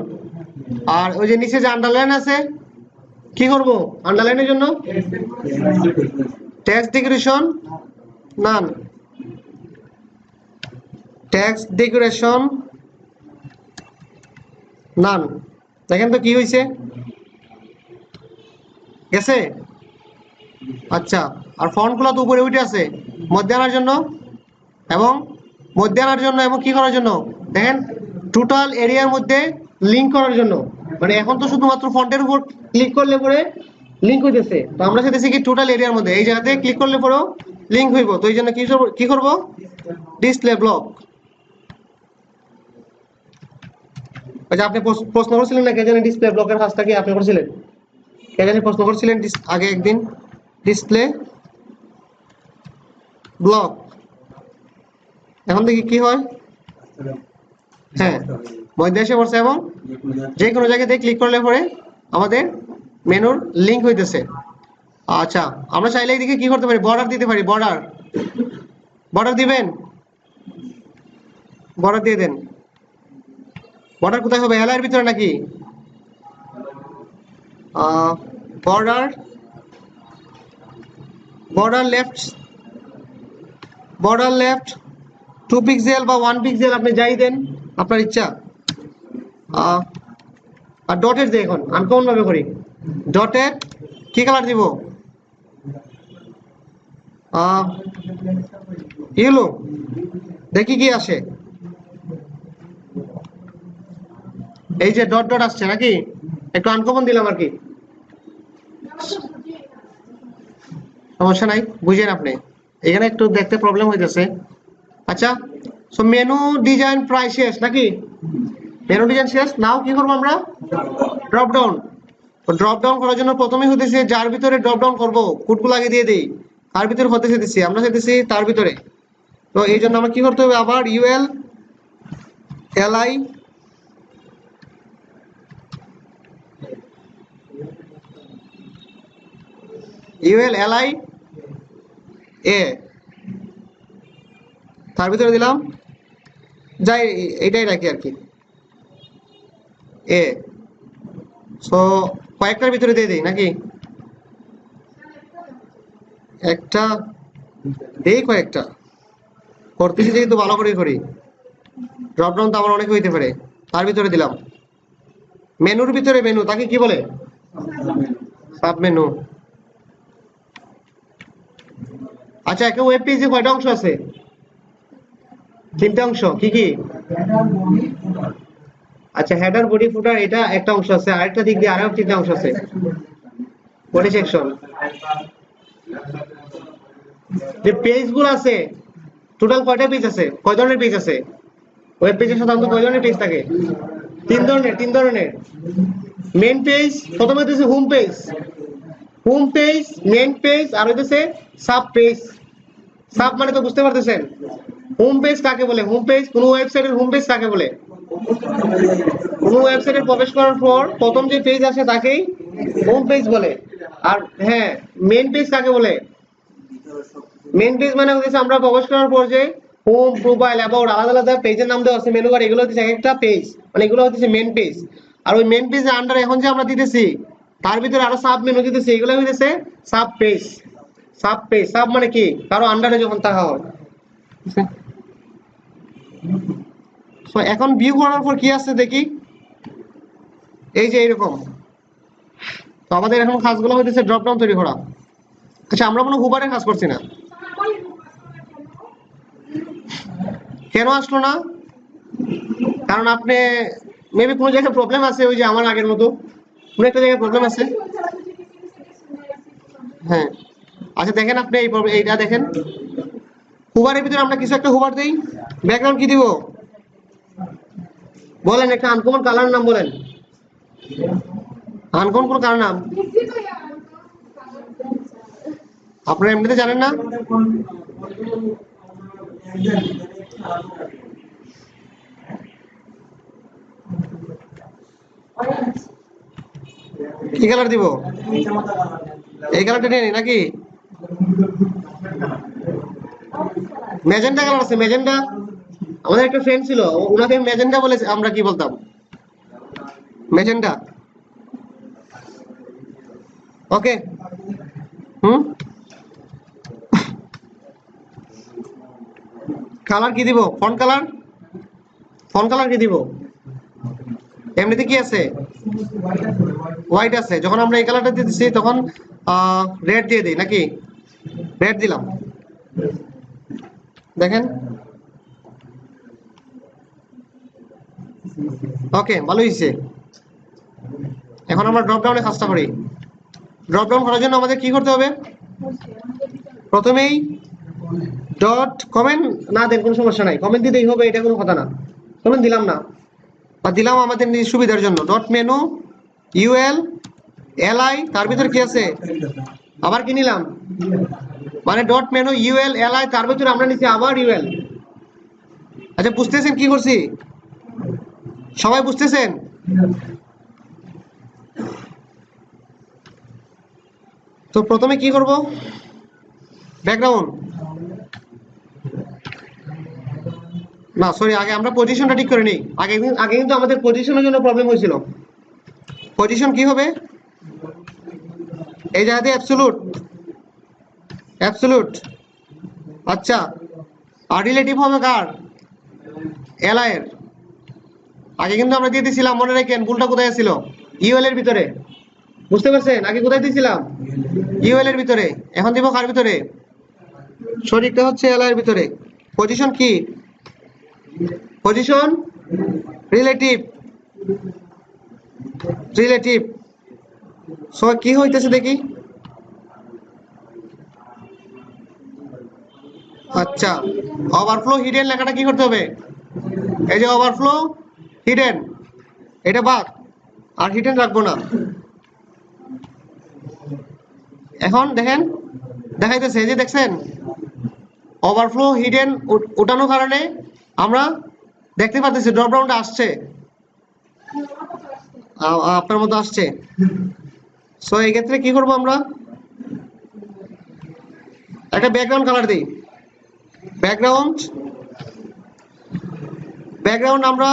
আর ওই যে নিচে যে আন্ডারলাইন আছে কি করব আন্ডারলাইনের জন্য? টেক্সট ডেকোরেশন নান, টেক্সট ডেকোরেশন নান। দেখেন তো কি হয়েছে, গেছে? আচ্ছা আর ফন্টগুলো তো উপরে উঠে আছে মধ্যে আনার জন্য, এবং মধ্যে আনার জন্য এবং কি করার জন্য দেখেন, টোটাল এরিয়ার মধ্যে লিংক করার জন্য। মানে এখন তো শুধুমাত্র ফন্টের উপর ক্লিক করলে পরে লিংক হইতেছে, তো আমরা চাইতেছি কি টোটাল এরিয়ার মধ্যে এই জায়গাতে ক্লিক করলে পরেও লিংক হইব। তো এই জন্য কি করব? Display block. আচ্ছা আপনি প্রশ্ন করছিলেন না কে জানে ডিসপ্লে ব্লকের কাজটা কি আপনি করছিলেন? কে জানি প্রশ্ন করছিলেন আগে একদিন, ডিসপ্লে ব্লক। এখন দেখি কি হয়। হ্যাঁ মধ্যে এসে পড়ছে এবং যে কোনো জায়গাতে ক্লিক করলে পরে আমাদের মেনুর লিংক হইতেছে। আচ্ছা আমরা চাইলে এদিকে কি করতে পারি? বর্ডার দিতে পারি। বর্ডার, বর্ডার দিবেন? বর্ডার দিয়ে দেন। বর্ডার কোথায় হবে? এলাইয়ের ভিতরে নাকি? Border, border left, border left 2 pixel বা 1 পিক্সেল আপনি যাই দেন আপনার ইচ্ছা। আর ডটেড দিয়ে এখন আনকমন ভাবে করি। ডটেড কি কালার দিব? ইয়েলো। দেখি কি আসে। এই যে ডট ডট আসছে নাকি, একটু আনকমন দিলাম আর কি, সমস্যা নাই, বুঝেন আপনি। এখানে একটু দেখতে প্রবলেম হইতেছে। আচ্ছা সো মেনু ডিজাইন প্রায় শেষ নাকি? মেনু ডিজাইন শেষ। নাও কি করবো আমরা? Drop down. ড্রপ ডাউন করার জন্য প্রথমেই হতেছে যার ভিতরে ড্রপ ডাউন করবো কোডগুলো আগে দিয়ে দিই। তার ভিতরে হতে চাইতেছি আমরা, চাইতেছি তার ভিতরে। তো এই জন্য আমরা কি করতে হবে? আবার ইউএল এলআই এ, তার ভিতরে দিলাম যাই, এইটাই রাখি আর কি, এ। সো কয়েকটার ভিতরে দিয়ে দিই নাকি? একটা দেই, কয়েকটা করতেছি যেহেতু ভালো করে করি। ড্রপ ডাউন তো আমার অনেক হইতে পারে। তার ভিতরে দিলাম মেনুর ভিতরে মেনু, তাকে কি বলে? Sub menu. আচ্ছা, একটা ওয়েব পেজে কয়টা অংশ আছে? 3টে অংশ। কি কি? আচ্ছা, হেডার, বডি, ফুটার, এটা একটা অংশ আছে। আরেকটা দিক দিয়ে আরো 3টে অংশ আছে। Body section. যে পেজগুলো আছে টোটাল কয়টা পেজ আছে? কয় ধরনের পেজ আছে? ওয়েব পেজে সাধারণত কয় ধরনের পেজ থাকে? 3 ধরনের। মেইন পেজ, প্রথমে হচ্ছে হোম পেজ, মেইন পেজ, আর হইতেছে সাব পেজ। সাব মানে তো বুঝতে পারতেছেন। হোম পেজ কাকে বলে? হোম পেজ, কোন ওয়েবসাইটের হোম পেজ কাকে বলে? কোন ওয়েবসাইটে প্রবেশ করার পর প্রথম যে পেজ আসে তাকেই হোম পেজ বলে। আর হ্যাঁ, মেইন পেজ কাকে বলে? মেইন পেজ মানে হচ্ছে আমরা প্রবেশ করার পর যে হোম, প্রোফাইল, অ্যাবাউট, আলাদা আলাদা পেজের নাম দেওয়া আছে, মেনু বার, এগুলো হচ্ছে একটা পেজ, মানে এগুলো হচ্ছে মেইন পেজ। আর ওই মেইন পেজের আন্ডারে এখন যে আমরা দিতেছি তার ভিতরে আরো সাব মেনু দিতেছি, এগুলো হইতেছে সাব পেজ। সাব মানে কি? কারো আন্ডারে যখন থাকা হয়। সো এখন ভিউ করার পর কি আছে দেখি। এই যে এরকম। তো আমাদের এখন কাজগুলো হইতেছে ড্রপ ডাউন তৈরি করা। আচ্ছা, আমরা কোনো হুবারের কাজ করছি না। কেন আসলো না? কারণ আপনি মেবি কোনো জায়গায় প্রবলেম আছে, ওই যে আমার আগের মতো কোনো একটা জায়গায় প্রবলেম আছে। হ্যাঁ, আচ্ছা দেখেন আপনি এইটা দেখেন, হুবারের ভিতরে আমরা কিছু একটা হুবার দেই, ব্যাকগ্রাউন্ড কি দিব বলেন? একটা আনকমন কালার নাম বলেন। আনকমন কোন কালার নাম আপনারা এমনিতে জানেন না? কি কালার দিব? এই কালারটা নিয়ে নি নাকি? ম্যাজেন্ডা কালার আছে, ম্যাজেন্ডা। আমাদের একটা ফ্রেন্ড ছিল, ওনাকে ম্যাজেন্ডা বলে আমরা কি বলতাম? ম্যাজেন্ডা। ওকে। কালার কি দিব? ফন্ট কালার কি দিব? এমনিতে কি আছে? হোয়াইট আছে। যখন আমরা এই কালারটা দিতেছি তখন রেড দিয়ে দিই নাকি? রেড দিলাম, দেখেন। ওকে, ভালো হয়েছে। এখন আমরা ড্রপ ডাউনে কাজটা করি। ড্রপ ডাউন করার জন্য আমাদের কি করতে হবে? প্রথমেই ডট কমেন্ট না দেন কোনো সমস্যা নাই, কমেন্ট দিতেই হবে, এটা কোনো কথা না। কমেন্ট দিলাম না, বা দিলাম আমাদের নিজের সুবিধার জন্য। ডট মেনু ইউএল এলআই, তার ভিতরে কি আছে? আবার কি নিলাম? মানে ডট মেনু ইউএল এলআই, তার ভিতরে আমরা নিচ্ছি আবার ইউএল। আচ্ছা, বুঝতেছেন কি করছি? সবাই বুঝতেছেন? তো প্রথমে কি করব? ব্যাকগ্রাউন্ড না, সরি, আগে আমরা পজিশনটা ঠিক করে নিই। আগে কিন্তু আমাদের পজিশনের জন্য প্রবলেম হয়েছিল। পজিশন কি হবে? এই জায়গাতে অ্যাবসলুট। আচ্ছা, আর রিলেটিভ হবে কার? এলআই এর। আগে কিন্তু আমরা দিয়ে দিয়েছিলাম, মনে রাখেন ভুলটা কোথায় ছিল? ইউএল এর ভিতরে। বুঝতে পারছেন? আগে কোথায় দিয়েছিলাম? ইউএল এর ভিতরে। এখন দিব কার ভিতরে? সঠিকটা হচ্ছে এলআই এর ভিতরে। পজিশন কি? Position relative. সো কি হইতেছে দেখি। আচ্ছা, ওভারফ্লো হিডেন লেখাটা কি করতে হবে? এই যে ওভারফ্লো হিডেন, এটা বাদ, আর হিডেন রাখবো না। এখন দেখেন দেখাইতেছে, এই যে দেখছেন ওভারফ্লো হিডেন উঠানোর কারণে আমরা দেখতে পাচ্ছি ড্রপ ডাউনটা আসছে, আপনার মতো আসছে। সো এই ক্ষেত্রে কি করব, আমরা একটা ব্যাকগ্রাউন্ড কালার দিই। ব্যাকগ্রাউন্ড আমরা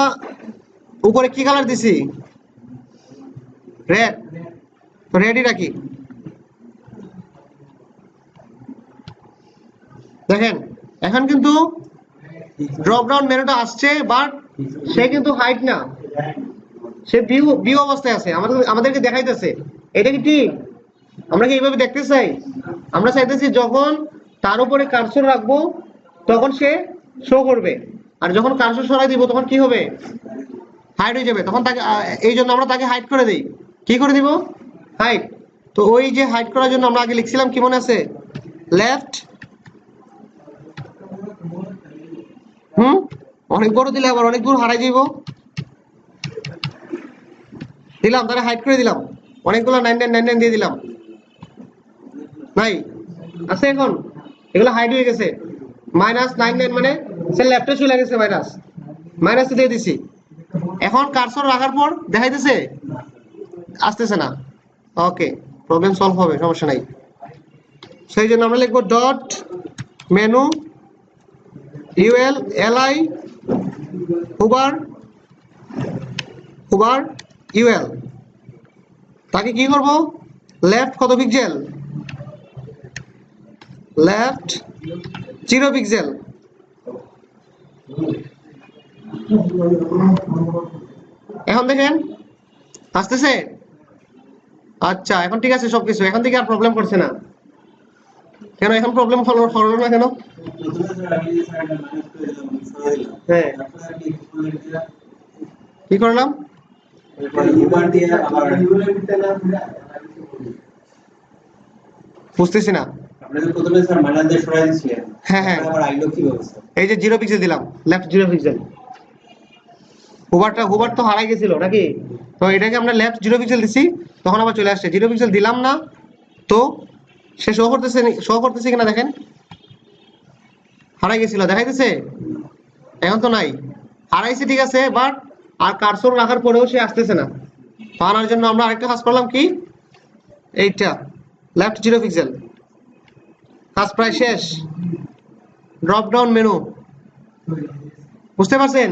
উপরে কি কালার দিছি, রেড, তো রেডই রাখি। দেখেন এখন কিন্তু ড্রপ ডাউন মেনুটা আসছে, বাট সে কিন্তু হাইট না, সে ভিউ অবস্থায় আছে, আমাদেরকে দেখাইতেছে। এটা কি ঠিক? আমরা কি এইভাবে দেখতে চাই? আমরা চাইতেছি যখন তার উপরে কার্সর রাখবো তখন সে শো করবে, আর যখন কার্সর সরাই দিব তখন কি হবে, হাইড হয়ে যাবে। তখন তাকে এই জন্য আমরা তাকে হাইড করে দিই। কি করে দিব? হাইড। তো ওই যে হাইড করার জন্য আমরা আগে লিখছিলাম, কি মনে আছে, লেফট, অনেক বড় দিলে আবার অনেক দূর হারাই যাইব, দিলাম তারা হাইড করে দিলাম, অনেকগুলো 9999 দিয়ে দিলাম, নাই আছে এখন, এগুলো হাইড হয়ে গেছে। -99 মানে সে লেফটে চলে গেছে, মাইনাস দিয়ে দিছি। এখন কার্সর রাখার পর দেখাইতেছে, আসতেছে না। ওকে, প্রবলেম সলভ হবে, সমস্যা নাই। সেই জন্য আমরা লিখবো dot menu UL LI hover UL. তাকে কি করব, লেফট কত পিক্সেল, লেফট 0 পিক্সেল। এখন দেখেন আসতেছে, আচ্ছা এখন ঠিক আছে সবকিছু, এখন থেকে আর প্রবলেম করছে না। কেন এখন প্রবলেম হলো না কেন? হ্যাঁ, কি করলাম, বুঝতেছি না। হ্যাঁ হ্যাঁ, এই যে 0 পিক্সেল দিলাম, লেফট 0 পিক্সেল। হুবার তো হারাই গেছিল নাকি, তো এটাকে আমরা লেফট 0 পিক্সেল দিছি, তখন আবার চলে আসছে। 0 পিক্সেল দিলাম না, তো সে শো করতেছে কিনা দেখেন, হারাই গেছিল দেখাইতেছে, এখন তো নাই, হারাইছে ঠিক আছে, বাট আর কার্সর রাখার পরেও সে আসতেছে না। তো আনার জন্য আমরা আরেকটা কাজ করলাম, কি, এইটা লেফট 0 পিক্সেল। কাজ প্রায় শেষ। ড্রপ ডাউন মেনু, বুঝতে পারছেন?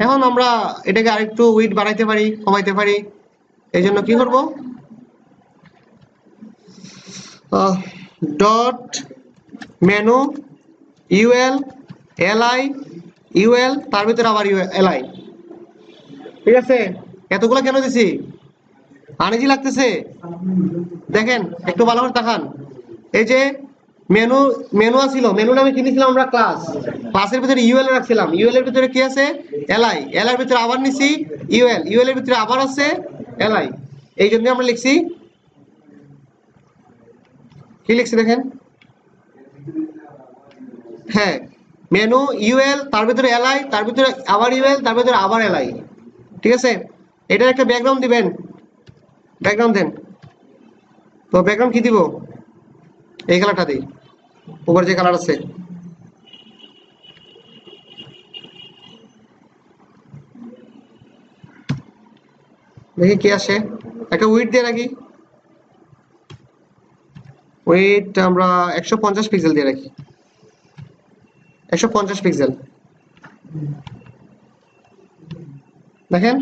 এখন আমরা এটাকে আরেকটু উইড বাড়াইতে পারি, কমাইতে পারি। এই জন্য কি করব, dot menu UL LI UL, তার ভিতরে আবার এলআই। ঠিক আছে, এতগুলো কেন দিছি, আনিজি লাগতেছে? দেখেন একটু ভালো করে তাকান, এই যে মেনু ছিল, মেনু নামে কিনেছিলাম আমরা ক্লাসের ভিতরে ইউএল রাখছিলাম, ইউএল এর ভিতরে কি আছে, এলআই, এর ভিতরে আবার নিছি ইউএল এর ভিতরে আবার আছে এলআই। এই জন্য আমরা লিখছি, কি লিখছি দেখেন, হ্যাঁ, মেনু ইউএল, তার ভিতরে এলআই, তার ভিতরে আবার ইউএল, তার ভিতরে আবার এলআই। ঠিক আছে, এটার একটা ব্যাকগ্রাউন্ড দিবেন, ব্যাকগ্রাউন্ড দেন। তো ব্যাকগ্রাউন্ড কি দিব, এই কালারটা দিই, উপর যে কালার আছে। দেখি কি আসে, একটা উইড দিয়ে রাখি, উইড আমরা 150 পিক্সেল দিয়ে রাখি, 150 পিক্সেল। দেখেন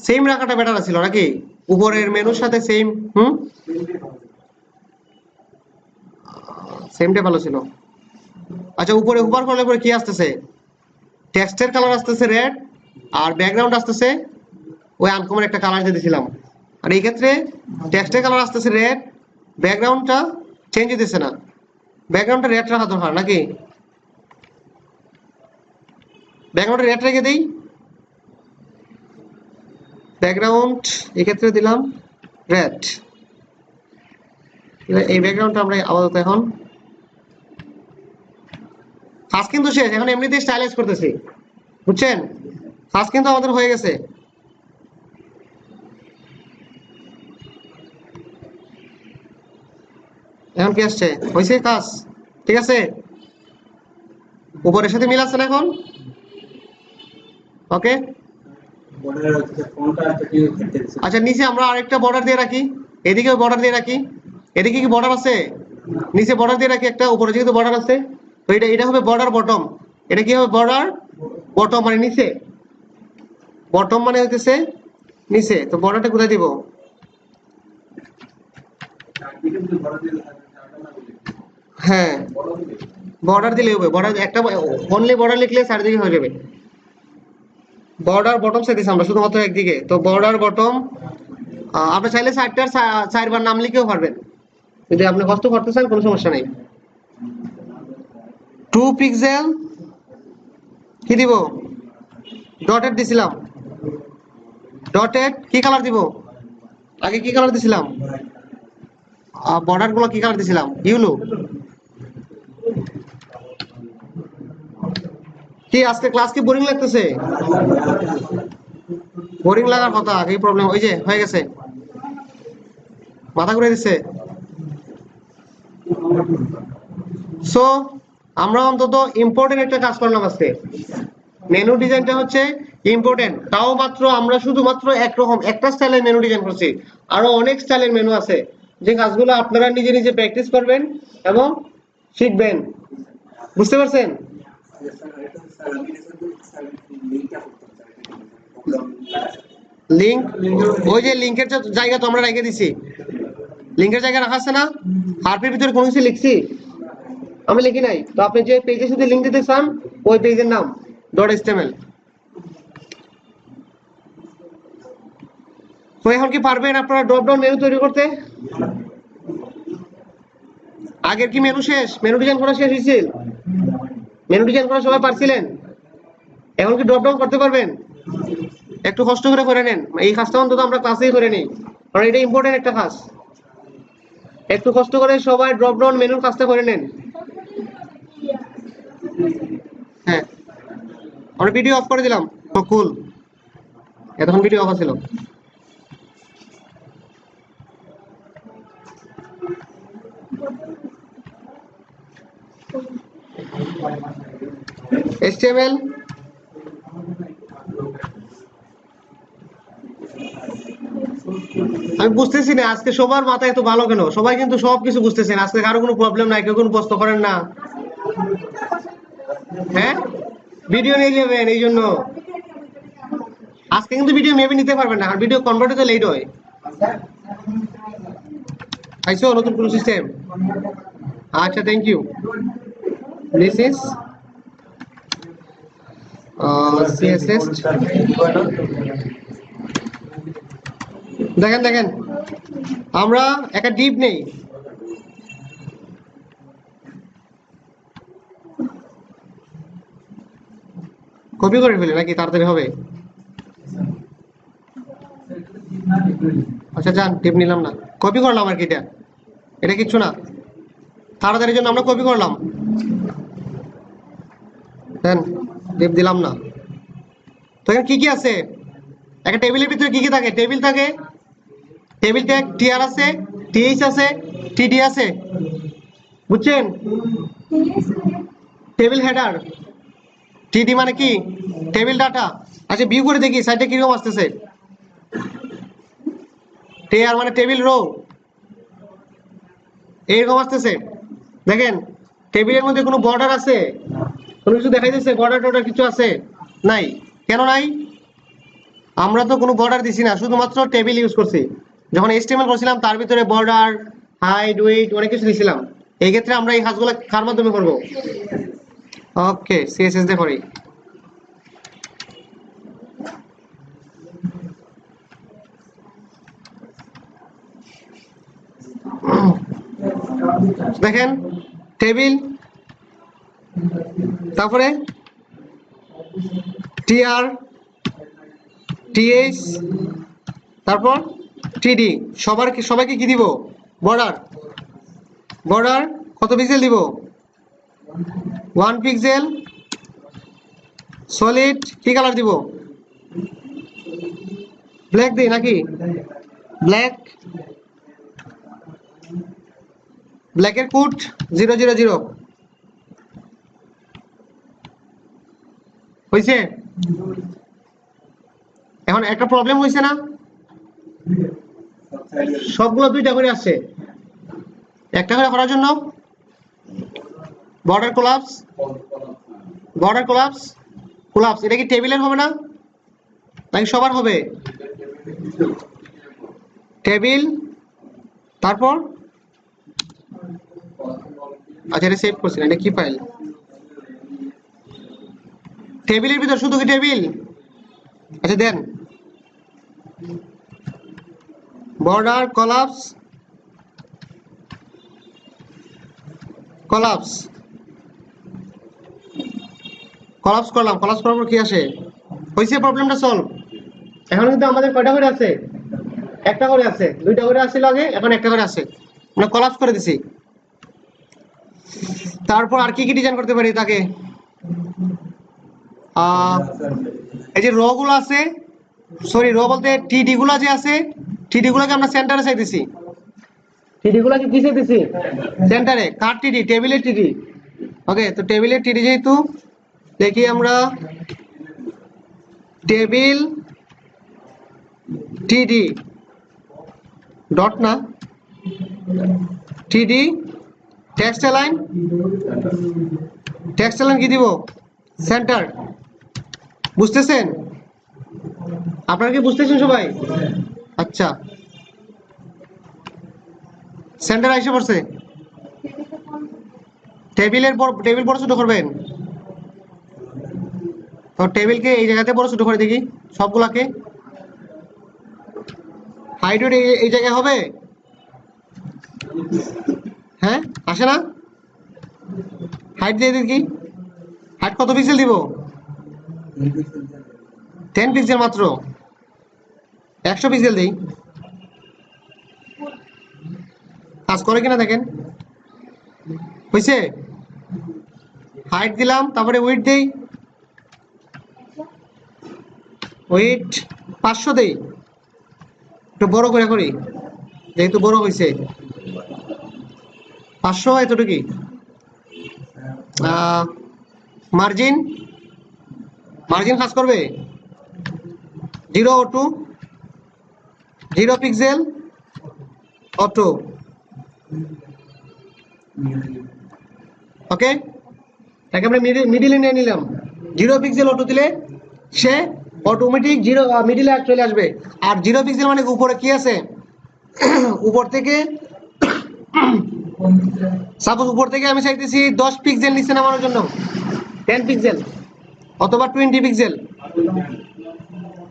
সেম রাখাটা বেটার ছিল নাকি, উপরের মেনুর সাথে সেম, সেমটা ভালো ছিল। আচ্ছা, উপরে হুবার করলে পরে কি আসতেছে, টেক্সটের কালার আসতেছে রেড, আর ব্যাকগ্রাউন্ড আসতেছে ওই আনকমন একটা কালার দিয়ে দিয়েছিলাম। আর এই ক্ষেত্রে টেক্সটের কালার আসতেছে রেড, ব্যাকগ্রাউন্ডটা চেঞ্জ হইতেছে না, ব্যাকগ্রাউন্ডটা রেড রাখা দরকার নাকি, ব্যাকগ্রাউন্ডে রেড রেখে দিই, ব্যাকগ্রাউন্ড এক্ষেত্রে দিলাম রেড। এই ব্যাকগ্রাউন্ডটা আমরা আপাতত এখন, কাজ কিন্তু শেষ, এখন এমনিতেই স্টাইলাইজ করতেছি, বুঝছেন, কাজ কিন্তু আমাদের হয়ে গেছে। এখন কি আসছে? হয়েছে কাজ? ঠিক আছে, উপরের সাথে মিল আছে না এখন? ওকে, আচ্ছা নিচে আমরা আরেকটা বর্ডার দিয়ে রাখি, এদিকে বর্ডার দিয়ে রাখি। এদিকে কি বর্ডার আছে? নিচে বর্ডার দিয়ে রাখি একটা, উপরে যেহেতু বর্ডার আছে তো এটা হবে বর্ডার বটম। এটা কি হবে? বর্ডার বটম মানে নিচে, বটম মানে হইতেছে নিচে। তো বর্ডারটা কোথায় দিব? হ্যাঁ, বর্ডার দিলে হবে। বর্ডার একটা অনলি বর্ডার লিখলে চারিদিকে হয়ে যাবে। বর্ডার বটম চাইতেছি আমরা শুধুমাত্র একদিকে, তো বর্ডার বটম। আপনি চাইলে সাইডটার 4বার নাম লিখেও পারবেন, যদি আপনি কষ্ট করতে চান কোনো সমস্যা নেই। 2 পিক্সেল কি দিব? ডটেড দিছিলাম। ডটেড কি কালার দিব? আগে কি কালার দিছিলাম? বর্ডার গুলো কি কালার দিছিলাম? ইউলো। কি আজকে ক্লাস কি বোরিং লাগতেছে? বোরিং লাগার কথা, এই প্রবলেম ওই যে হয়ে গেছে, মাথা ঘুরে দিচ্ছে। সো আমরা অন্তত ইম্পর্টেন্ট একটা কাজ করলাম আজকে। মেনু ডিজাইনটা হচ্ছে ইম্পর্টেন্ট, তাও মাত্র আমরা শুধুমাত্র একরকম একটা স্টাইলের মেনু ডিজাইন করছি। আরো অনেক স্টাইলের মেনু আছে, যে কাজগুলো আপনারা নিজে নিজে প্র্যাকটিস করবেন এবং শিখবেন। বুঝতে পারছেন? লিংক, ওই যে লিংকের জায়গা তো আমরা রেখে দিছি, লিংকের জায়গা রাখা আছে না? হারপের ভিতরে কোনো কিছু লিখছি? আমি লিখি নাই। তো আপনি যে পেজের সাথে লিংক দিতে চান ওই পেজের নাম .html। তো এখন কি পারবেন আপনারা ড্রপ ডাউন মেনু তৈরি করতে? আগের কি মেনু শেষ? মেনু ডিজাইন করা শেষ হয়েছে? মেনু ডিজাইন করা সবাই পারছিলেন? এখন কি ড্রপ ডাউন করতে পারবেন? একটু কষ্ট করে নেন, এই কাজটা অন্তত আমরা ক্লাসেই করে নিই, কারণ এটা ইম্পর্টেন্ট একটা কাজ। একটু কষ্ট করে সবাই ড্রপ ডাউন মেনুর কাজটা করে নেন। হ্যাঁ, আমরা ভিডিও অফ করে দিলাম। কুল, এতক্ষণ ভিডিও অফ ছিল। HTML আমি বুঝতেছি না আজকে সবার মাথা এত ভালো কেন? সবাই কিন্তু সবকিছু বুঝতেছেন, আজকে কারো কোনো প্রবলেম নাই, কেউ কোনো প্রশ্ন করেন না। হ্যাঁ, ভিডিও নিয়ে যাবেন, এই জন্য আজকে কিন্তু ভিডিও মেবি নিতে পারবেন না, আর ভিডিও কনভার্ট হতে লেট হয়। আইসো নতুন কোন সিস্টেম? আচ্ছা, thank you. This is CSS। দেখেন আমরা একটা ডিপ নেই, কপি করে ফেলি নাকি তাড়াতাড়ি হবে? আচ্ছা যান, টিপ নিলাম না, কপি করলাম আর কি। এটা কিচ্ছু না, তাড়াতাড়ির জন্য আমরা কপি করলাম। দেন, টিপ দিলাম না। তো এখানে কি কি আছে? একটা টেবিলের ভিতরে কি কি থাকে? টেবিল থাকে, টেবিল ট্যাগ টিআর আছে, টিএইচ আছে, টিডি আছে, বুঝছেন? টেবিল হেডার, টিডি মানে কি? Table data. আচ্ছা ভিউ করে দেখি সাইডে কিরকম আসতেছে। টিআর মানে টেবিল রো, এইরকম আসতেছে। দেখেন টেবিলের মধ্যে কোনো বর্ডার আছে? কোনো কিছু দেখাই দিচ্ছে? বর্ডার টর্ডার কিছু আছে? নাই। কেন নাই? আমরা তো কোনো বর্ডার দিছি না, শুধুমাত্র টেবিল ইউজ করছি। যখন HTML করছিলাম তার ভিতরে বর্ডার, হাইড, ওয়েট অনেক কিছু দিছিলাম। এই ক্ষেত্রে আমরা এই কাজগুলো কার মাধ্যমে করব? ওকে, CSS দিয়ে করি। দেখেন টেবিল, তারপরে টিআর, টিএইচ, তারপর টিডি। সবাইকে কি দিব? বর্ডার। বর্ডার কত পিক্সেল দিব? 1 পিক্সেল। সলিড কি কালার দিব? ব্ল্যাক দিই নাকি? ব্ল্যাক। ব্ল্যাকের কোড 000 হয়েছে। এখন একটা প্রবলেম হয়েছে না, সবগুলো দুইটা করে আসছে, একটা করে করার জন্য বর্ডার কোলাপস কোলাপস এটা কি টেবিলের হবে না নাকি সবার হবে? টেবিল, তারপর আচ্ছা এটা সেভ করছি না, এটা কি ফাইল? টেবিলের ভিতর শুধু কি টেবিল? আচ্ছা দেন বর্ডার কোলাপস করলাম, কোলাপস করার পর কি আসে? হয়েছে, প্রবলেমটা সলভ। এখন কিন্তু আমাদের কয়টা করে আছে? একটা করে আছে, দুইটা করে আসছিল আগে, এখন একটা করে আছে, আমরা কোলাপস করে দিছি। তারপর আর কি কি ডিজাইন করতে পারি তাকে? এই যে র গুলো আছে, সরি র বলতে টিডি গুলা যে আছে, টিডি গুলাকে আমরা সেন্টারে চাইতেছি। টিডি গুলাকে কি চাইতেছি? সেন্টারে। কার টিডি? টেবিলের টিডি। ওকে, তো টেবিলের টিডি যেহেতু, দেখি আমরা টেবিল টিডি ডট না, টিডি টেক্সট অ্যালাইন কি দিব? সেন্টার। বুঝতেছেন? আপনারা কি বুঝতেছেন সবাই? আচ্ছা, সেন্টার আইসা পড়ছে। টেবিল বড় ছোট করবেন, তো টেবিলকে এই জায়গাতে বড় ছোট করে দেখি সবগুলাকে। হাইট এই জায়গায় হবে, হ্যাঁ আসে না? হাইট দিয়ে দেখি, হাইট কত পিক্সেল দিব? 10 পিক্সেল মাত্র, 100 পিক্সেল দিই, কাজ করে কিনা দেখেন। হয়েছে? হাইট দিলাম, তারপরে উইডথ দেই, উইডথ 500 দেই, একটু বড় করে করি যেহেতু বড় হয়েছে। 500 এতটুকুই। মার্জিন কাজ করবে 0 পিক্সেল অটো। ওকে, তাকে আমরা মিডিলে নিয়ে নিলাম। 0 পিক্সেল অটো দিলে সে অটোমেটিক মিডিলে চলে আসবে। আর 0 পিক্সেল মানে উপরে কি আছে? উপর থেকে সাপোজ উপর থেকে আমি চাইতেছি 10 পিক্সেল নিচে নামানোর জন্য, 10 পিক্সেল অথবা 20 পিক্সেল।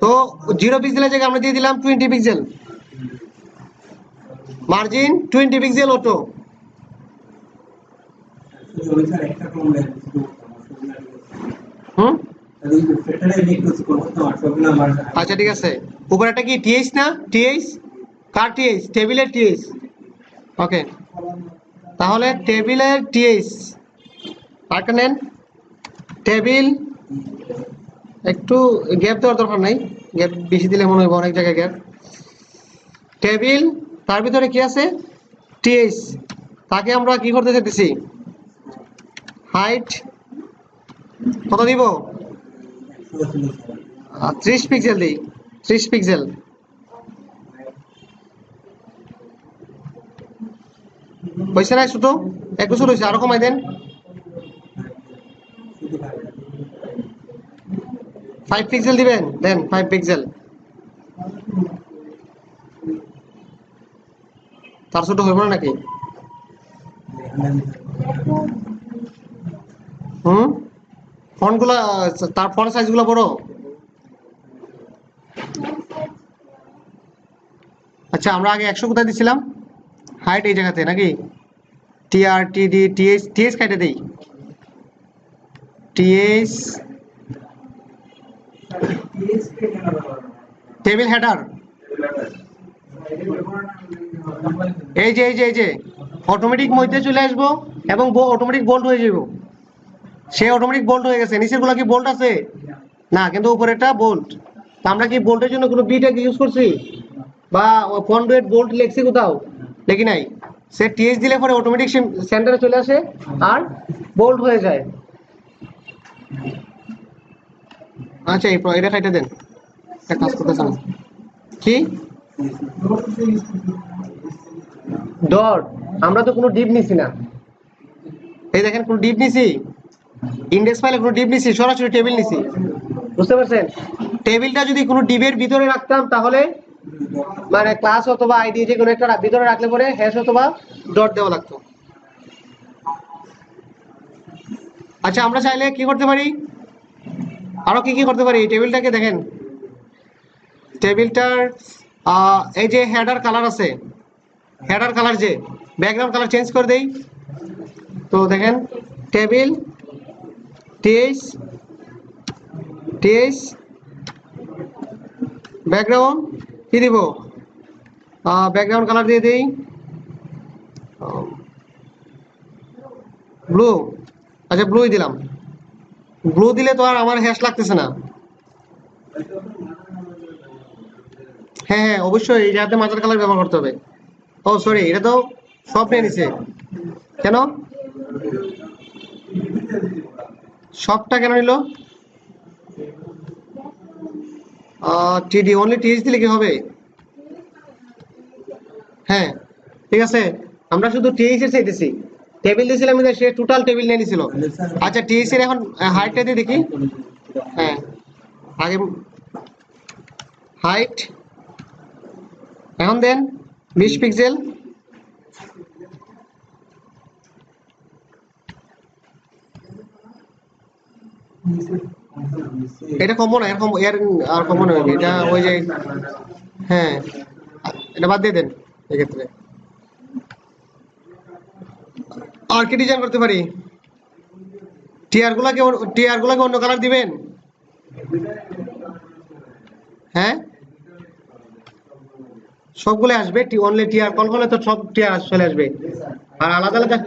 তো 0 পিক্সেলের জায়গায় আমরা দিয়ে দিলাম 20 পিক্সেল। Margin 20 pixel auto. আচ্ছা ঠিক আছে, উপরে একটা কি টিএইচ না? টিএইচ কার টিএইচ? টেবিলের টিএইচ। ওকে, তাহলে টেবিলের টিএইচ আরেকটা নেন। টেবিল, একটু গ্যাপ দেওয়ার দরকার নাই, গ্যাপ বেশি দিলে মনে হবে অনেক জায়গায় গ্যাপ। টেবিল, তার ভিতরে কি আছে? টিএইচ। তাকে আমরা কি করতে চাইতেছি? হাইট কত দিব? 30 পিক্সেল দিই, 30 পিক্সেল। হয়েছে না? ছোট, একটু ছোট হয়েছে, আরো কমাই দেন। 5 পিক্সেল দিবেন, দেন 5 পিক্সেল। তার ছোট হইব না নাকি? ফন্ট গুলা, তার ফন্ট সাইজ গুলো বড়। আচ্ছা, আমরা আগে 100 কোথায় দিছিলাম? হাইট এই জায়গাতে নাকি? টিআর টিডি টিএস কাটে দেই, টিএস টেবিল হেডার। এই যে অটোমেটিক মধ্যে চলে আসবো এবং অটোমেটিক বোল্ড হয়ে যাব। সে অটোমেটিক বোল্ড হয়ে গেছে। নিচের গুলা কি বোল্ড আছে? না, কিন্তু উপরেরটা বোল্ড। আমরা কি বোল্টের জন্য কোনো বিটা ইউজ করছি বা কনডুইট বোল্ট লিখছি কোথাও? লিখি নাই। সে টিএইচ দিলে পরে অটোমেটিক সেন্টারে চলে আসে আর বোল্ড হয়ে যায়। আচ্ছা এটা খাইতে দেন, একটা কাজ করতেছে না কি ডট, আমরা তো কোনো ডিপ নিছি না, এই দেখেন কোনো ডিপ নিছি, ইন্ডেক্স ফাইলে কোনো ডিপ নিছি, সরাসরি টেবিল নিছি, বুঝতে পারছেন? টেবিলটা যদি কোনো ডিবের ভিতরে রাখতাম তাহলে মানে ক্লাস অথবা আইডি যে কোনো একটা ভিতরে রাখলে পরে হ্যাশ অথবা ডট দেওয়া লাগতো। আচ্ছা আমরা চাইলে কি করতে পারি, আরো কি করতে পারি, টেবিলটাকে দেখেন, টেবিলটার এই যে হেডার কালার আছে, হেডার কালার যে ব্যাকগ্রাউন্ড কালার চেঞ্জ করে দেই, তো দেখেন টেবিল টিএইচ ব্যাকগ্রাউন্ড কি দিব, ব্যাকগ্রাউন্ড কালার দিয়ে দেই ব্লু। আচ্ছা ব্লুই দিলাম, ব্লু দিলে তো আর আমার হ্যাশ লাগতেছে না। হ্যাঁ হ্যাঁ অবশ্যই এই যাতে মাঝার কালার ব্যবহার করতে হবে। ও সরি, এটা তো সব নিয়ে নিছে, কেন সবটা কেন নিল? টিডি অনলি টিএইচ দিলে কি হবে? হ্যাঁ ঠিক আছে, আমরা শুধু টিএইচ এর চাইতেছি, টেবিল দিয়েছিলাম কিন্তু সে টোটাল টেবিল নিয়ে নিছিল। আচ্ছা টিএইচ এর এখন হাইটটা দিয়ে দেখি, হ্যাঁ আগে হাইট এখন দেন 20 পিক্সেল, এটা কমবো না, এরকম এর আর কমবো না, এটা ওই যে হ্যাঁ এটা বাদ দিয়ে দেন। এক্ষেত্রে আর কি ডিজাইন করতে পারি, টিআর গুলাকে অন্য কালার দিবেন, হ্যাঁ সবগুলো আসবে, অনলি টিআর কল করলে তো সব টিআর চলে আসবে, আর আলাদা আলাদা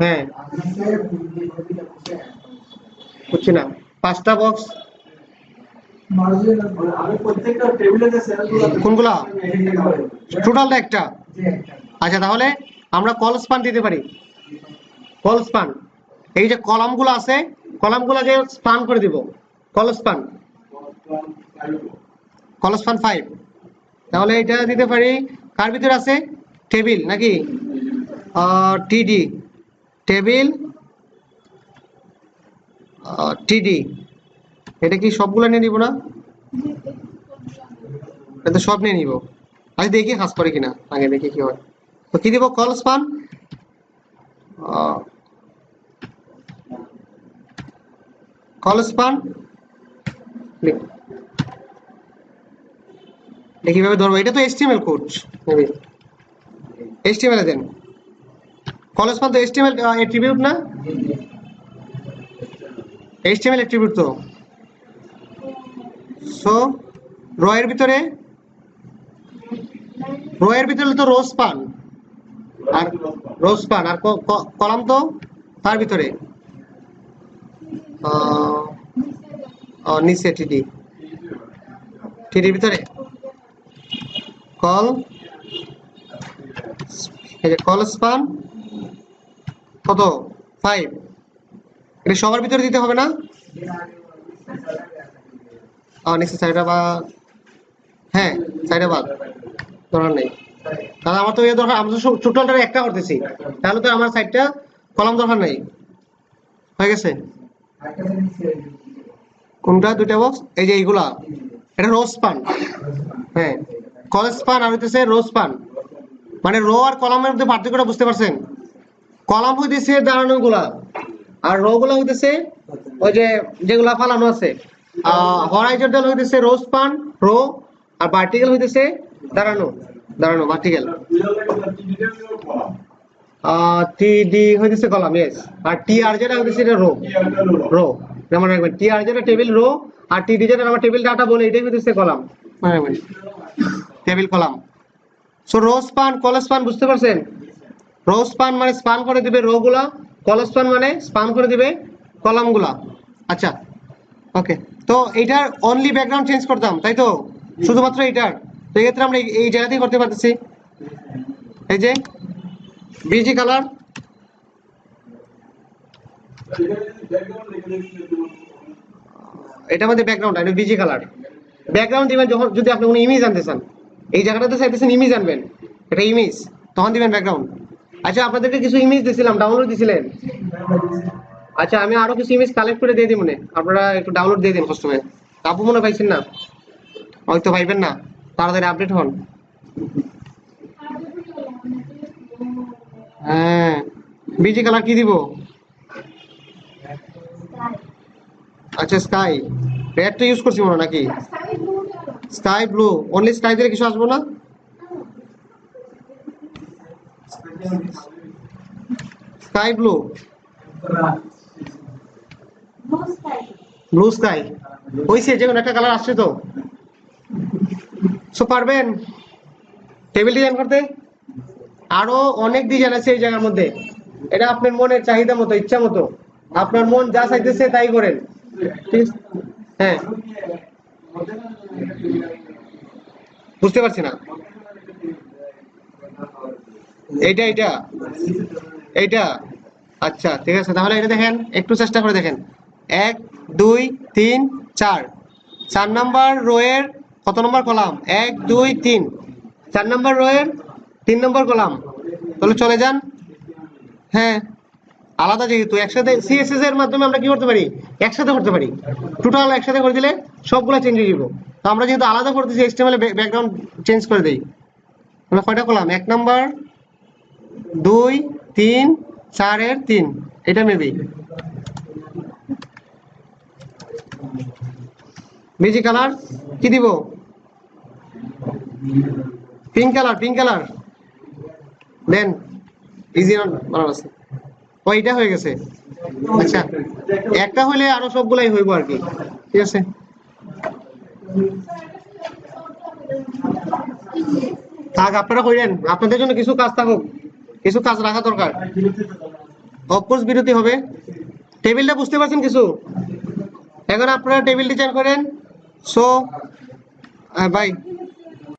হ্যাঁ বুঝছি না, 5টা বক্স কোনগুলা, টোটালটা একটা। আচ্ছা তাহলে আমরা কল স্পান দিতে পারি, কল স্পান, এই যে কলামগুলো আছে কলামগুলোকে স্পান করে দিব, কল স্পান 5, তাহলে এটা দিতে পারি কার ভিতরে আছে, টেবিল নাকি টিডি, টেবিল টিডি, এটা কি সবগুলো নিয়ে নিব না, এটা সব নিয়ে নিব। আচ্ছা দেখি কাজ করে কিনা, আগে দেখি কি হয়। তো কি দিব, কল স্পান দেখি কিভাবে ধরবো, এটা তো এইচটিএমএল কোড, এইচটিএমএল এ দেন, কল স্পান তো এইচটিএমএল অ্যাট্রিবিউট না, এইচটিএমএল অ্যাট্রিবিউট তো, সো রো এর ভিতরে তো রো স্পান আর কলাম তো তার ভিতরে নিচে টিডির ভিতরে কল স্পান কত 5, এটা সবার ভিতরে দিতে হবে না, নিচে সাইডটা বা হ্যাঁ সাইডে বাদ দরকার নেই, তাহলে আমার তো এর দরকার, আমরা তো টোটালটা একটা করতেছি, তাহলে তো আমার সাইডটা কলাম দরকার নেই, হয়ে গেছে। কোনটা 2টা বক্স, এই যে এইগুলা এটা রো স্পান, হ্যাঁ কল স্পান আর হইতেছে রো স্পান, মানে রো আর কলামের মধ্যে পার্থক্যটা বুঝতে পারছেন, কলাম হইতেছে দাঁড়ানো গুলা আর রো গুলা হইতেছে ওই যে যেগুলা ফালানো আছে, হরাইজন্টাল হইতেছে রো স্পান রো, আর ভার্টিক্যাল হইতেছে দাঁড়ানো ভার্টিক্যাল, টিডি হইতেছে কলাম, यस, আর টিআর যেটা হইতেছে এটা রো যেমন রাখবেন, টিআর যেটা টেবিল রো আর টিডি যেটা আমরা টেবিল ডাটা বলে এটাই হইতেছে কলাম, মনে রাখবেন table column. So row span col span বুঝতে পারছেন, রো স্পান মানে স্পান করে দিবে রো গুলা, কল স্পান মানে স্পান করে দিবে কলাম গুলা। আচ্ছা ওকে, তো এইটার অনলি ব্যাকগ্রাউন্ড চেঞ্জ করতাম তাই তো, শুধুমাত্র এইটার, তো এই ক্ষেত্রে আমরা এই জায়গাতেই করতে পারতেছি। এই যে বিজি কালার, এটা আমাদের ব্যাকগ্রাউন্ড, এটা বিজি কালার। ব্যাকগ্রাউন্ড দিবেন যখন যদি আপনি কোনো ইমেজ আনতে চান, এই জায়গাটাতে চাইতেছেন ইমেজ আনবেন, এটা ইমেজ, তখন দিবেন ব্যাকগ্রাউন্ড। আচ্ছা আপনাদেরকে কিছু ইমেজ দিছিলাম, ডাউনলোড দিছিলেন। আচ্ছা আমি আরো কিছু ইমেজ কালেক্ট করে দিয়ে দিই, মনে আপনারা একটু ডাউনলোড দিয়ে দিন কষ্ট করে। আপু মনে পাইছেন না? হয়তো পাইবেন না, তাড়াতাড়ি আপডেট হন। হ্যাঁ বিজি কালার কি দিব? আচ্ছা স্কাই, রেড তো ইউজ করছি মনে হয় নাকি? স্কাই ব্লু, অনলি স্কাই দিলে কিছু আসবো না? স্কাই ব্লু, ব্লু স্কাই, হইছে, যে কোনো একটা কালার আসছে তো। সো পারবেন টেবিল ডিজাইন করতে? আরো অনেক ডিজাইন আছে এই জায়গার মধ্যে, এটা আপনার মনের চাহিদা মতো, ইচ্ছা মতো, আপনার মন যা চাইতেছে তাই করেন, ঠিক আছে? হ্যাঁ বুঝতে পারছি না, এইটা এইটা এইটা, আচ্ছা ঠিক আছে, তাহলে এটা দেখেন, একটু চেষ্টা করে দেখেন। 1 2 3 4, 4 নাম্বার রোয়ের কত নম্বর কলাম? 1 2 3, 4 নাম্বার রোয়ের 3 নম্বর কলাম। তাহলে চলে যান। হ্যাঁ আলাদা, যেহেতু একসাথে সিএসএস এর মাধ্যমে আমরা কি করতে পারি, একসাথে করতে পারি, টোটাল একসাথে করে দিলে সবগুলো চেঞ্জ হয়ে যাবে। তো আমরা যেহেতু আলাদা করতেছি, এইচটিএমএল ব্যাকগ্রাউন্ড চেঞ্জ করে দেই। আমরা কয়টা কলাম? 1 নাম্বার 2 3 4 এর 3, এটা মেবি বেজি কালার কি দিব? পিঙ্ক কালার, পিঙ্ক কালার দেন, ইজি বানানো আছে। ওইটা হয়ে গেছে। আচ্ছা একটা হলে আরো সবগুলাই হইব আর কি, ঠিক আছে। থাক আপনারা কইরেন, আপনাদের জন্য কিছু কাজ থাকুক, কিছু কাজ রাখা দরকার। অফকোর্স বিরতি হবে। টেবিলটা বুঝতে পারছেন কিছু? এখন আপনারা টেবিল ডিজাইন করেন। So by.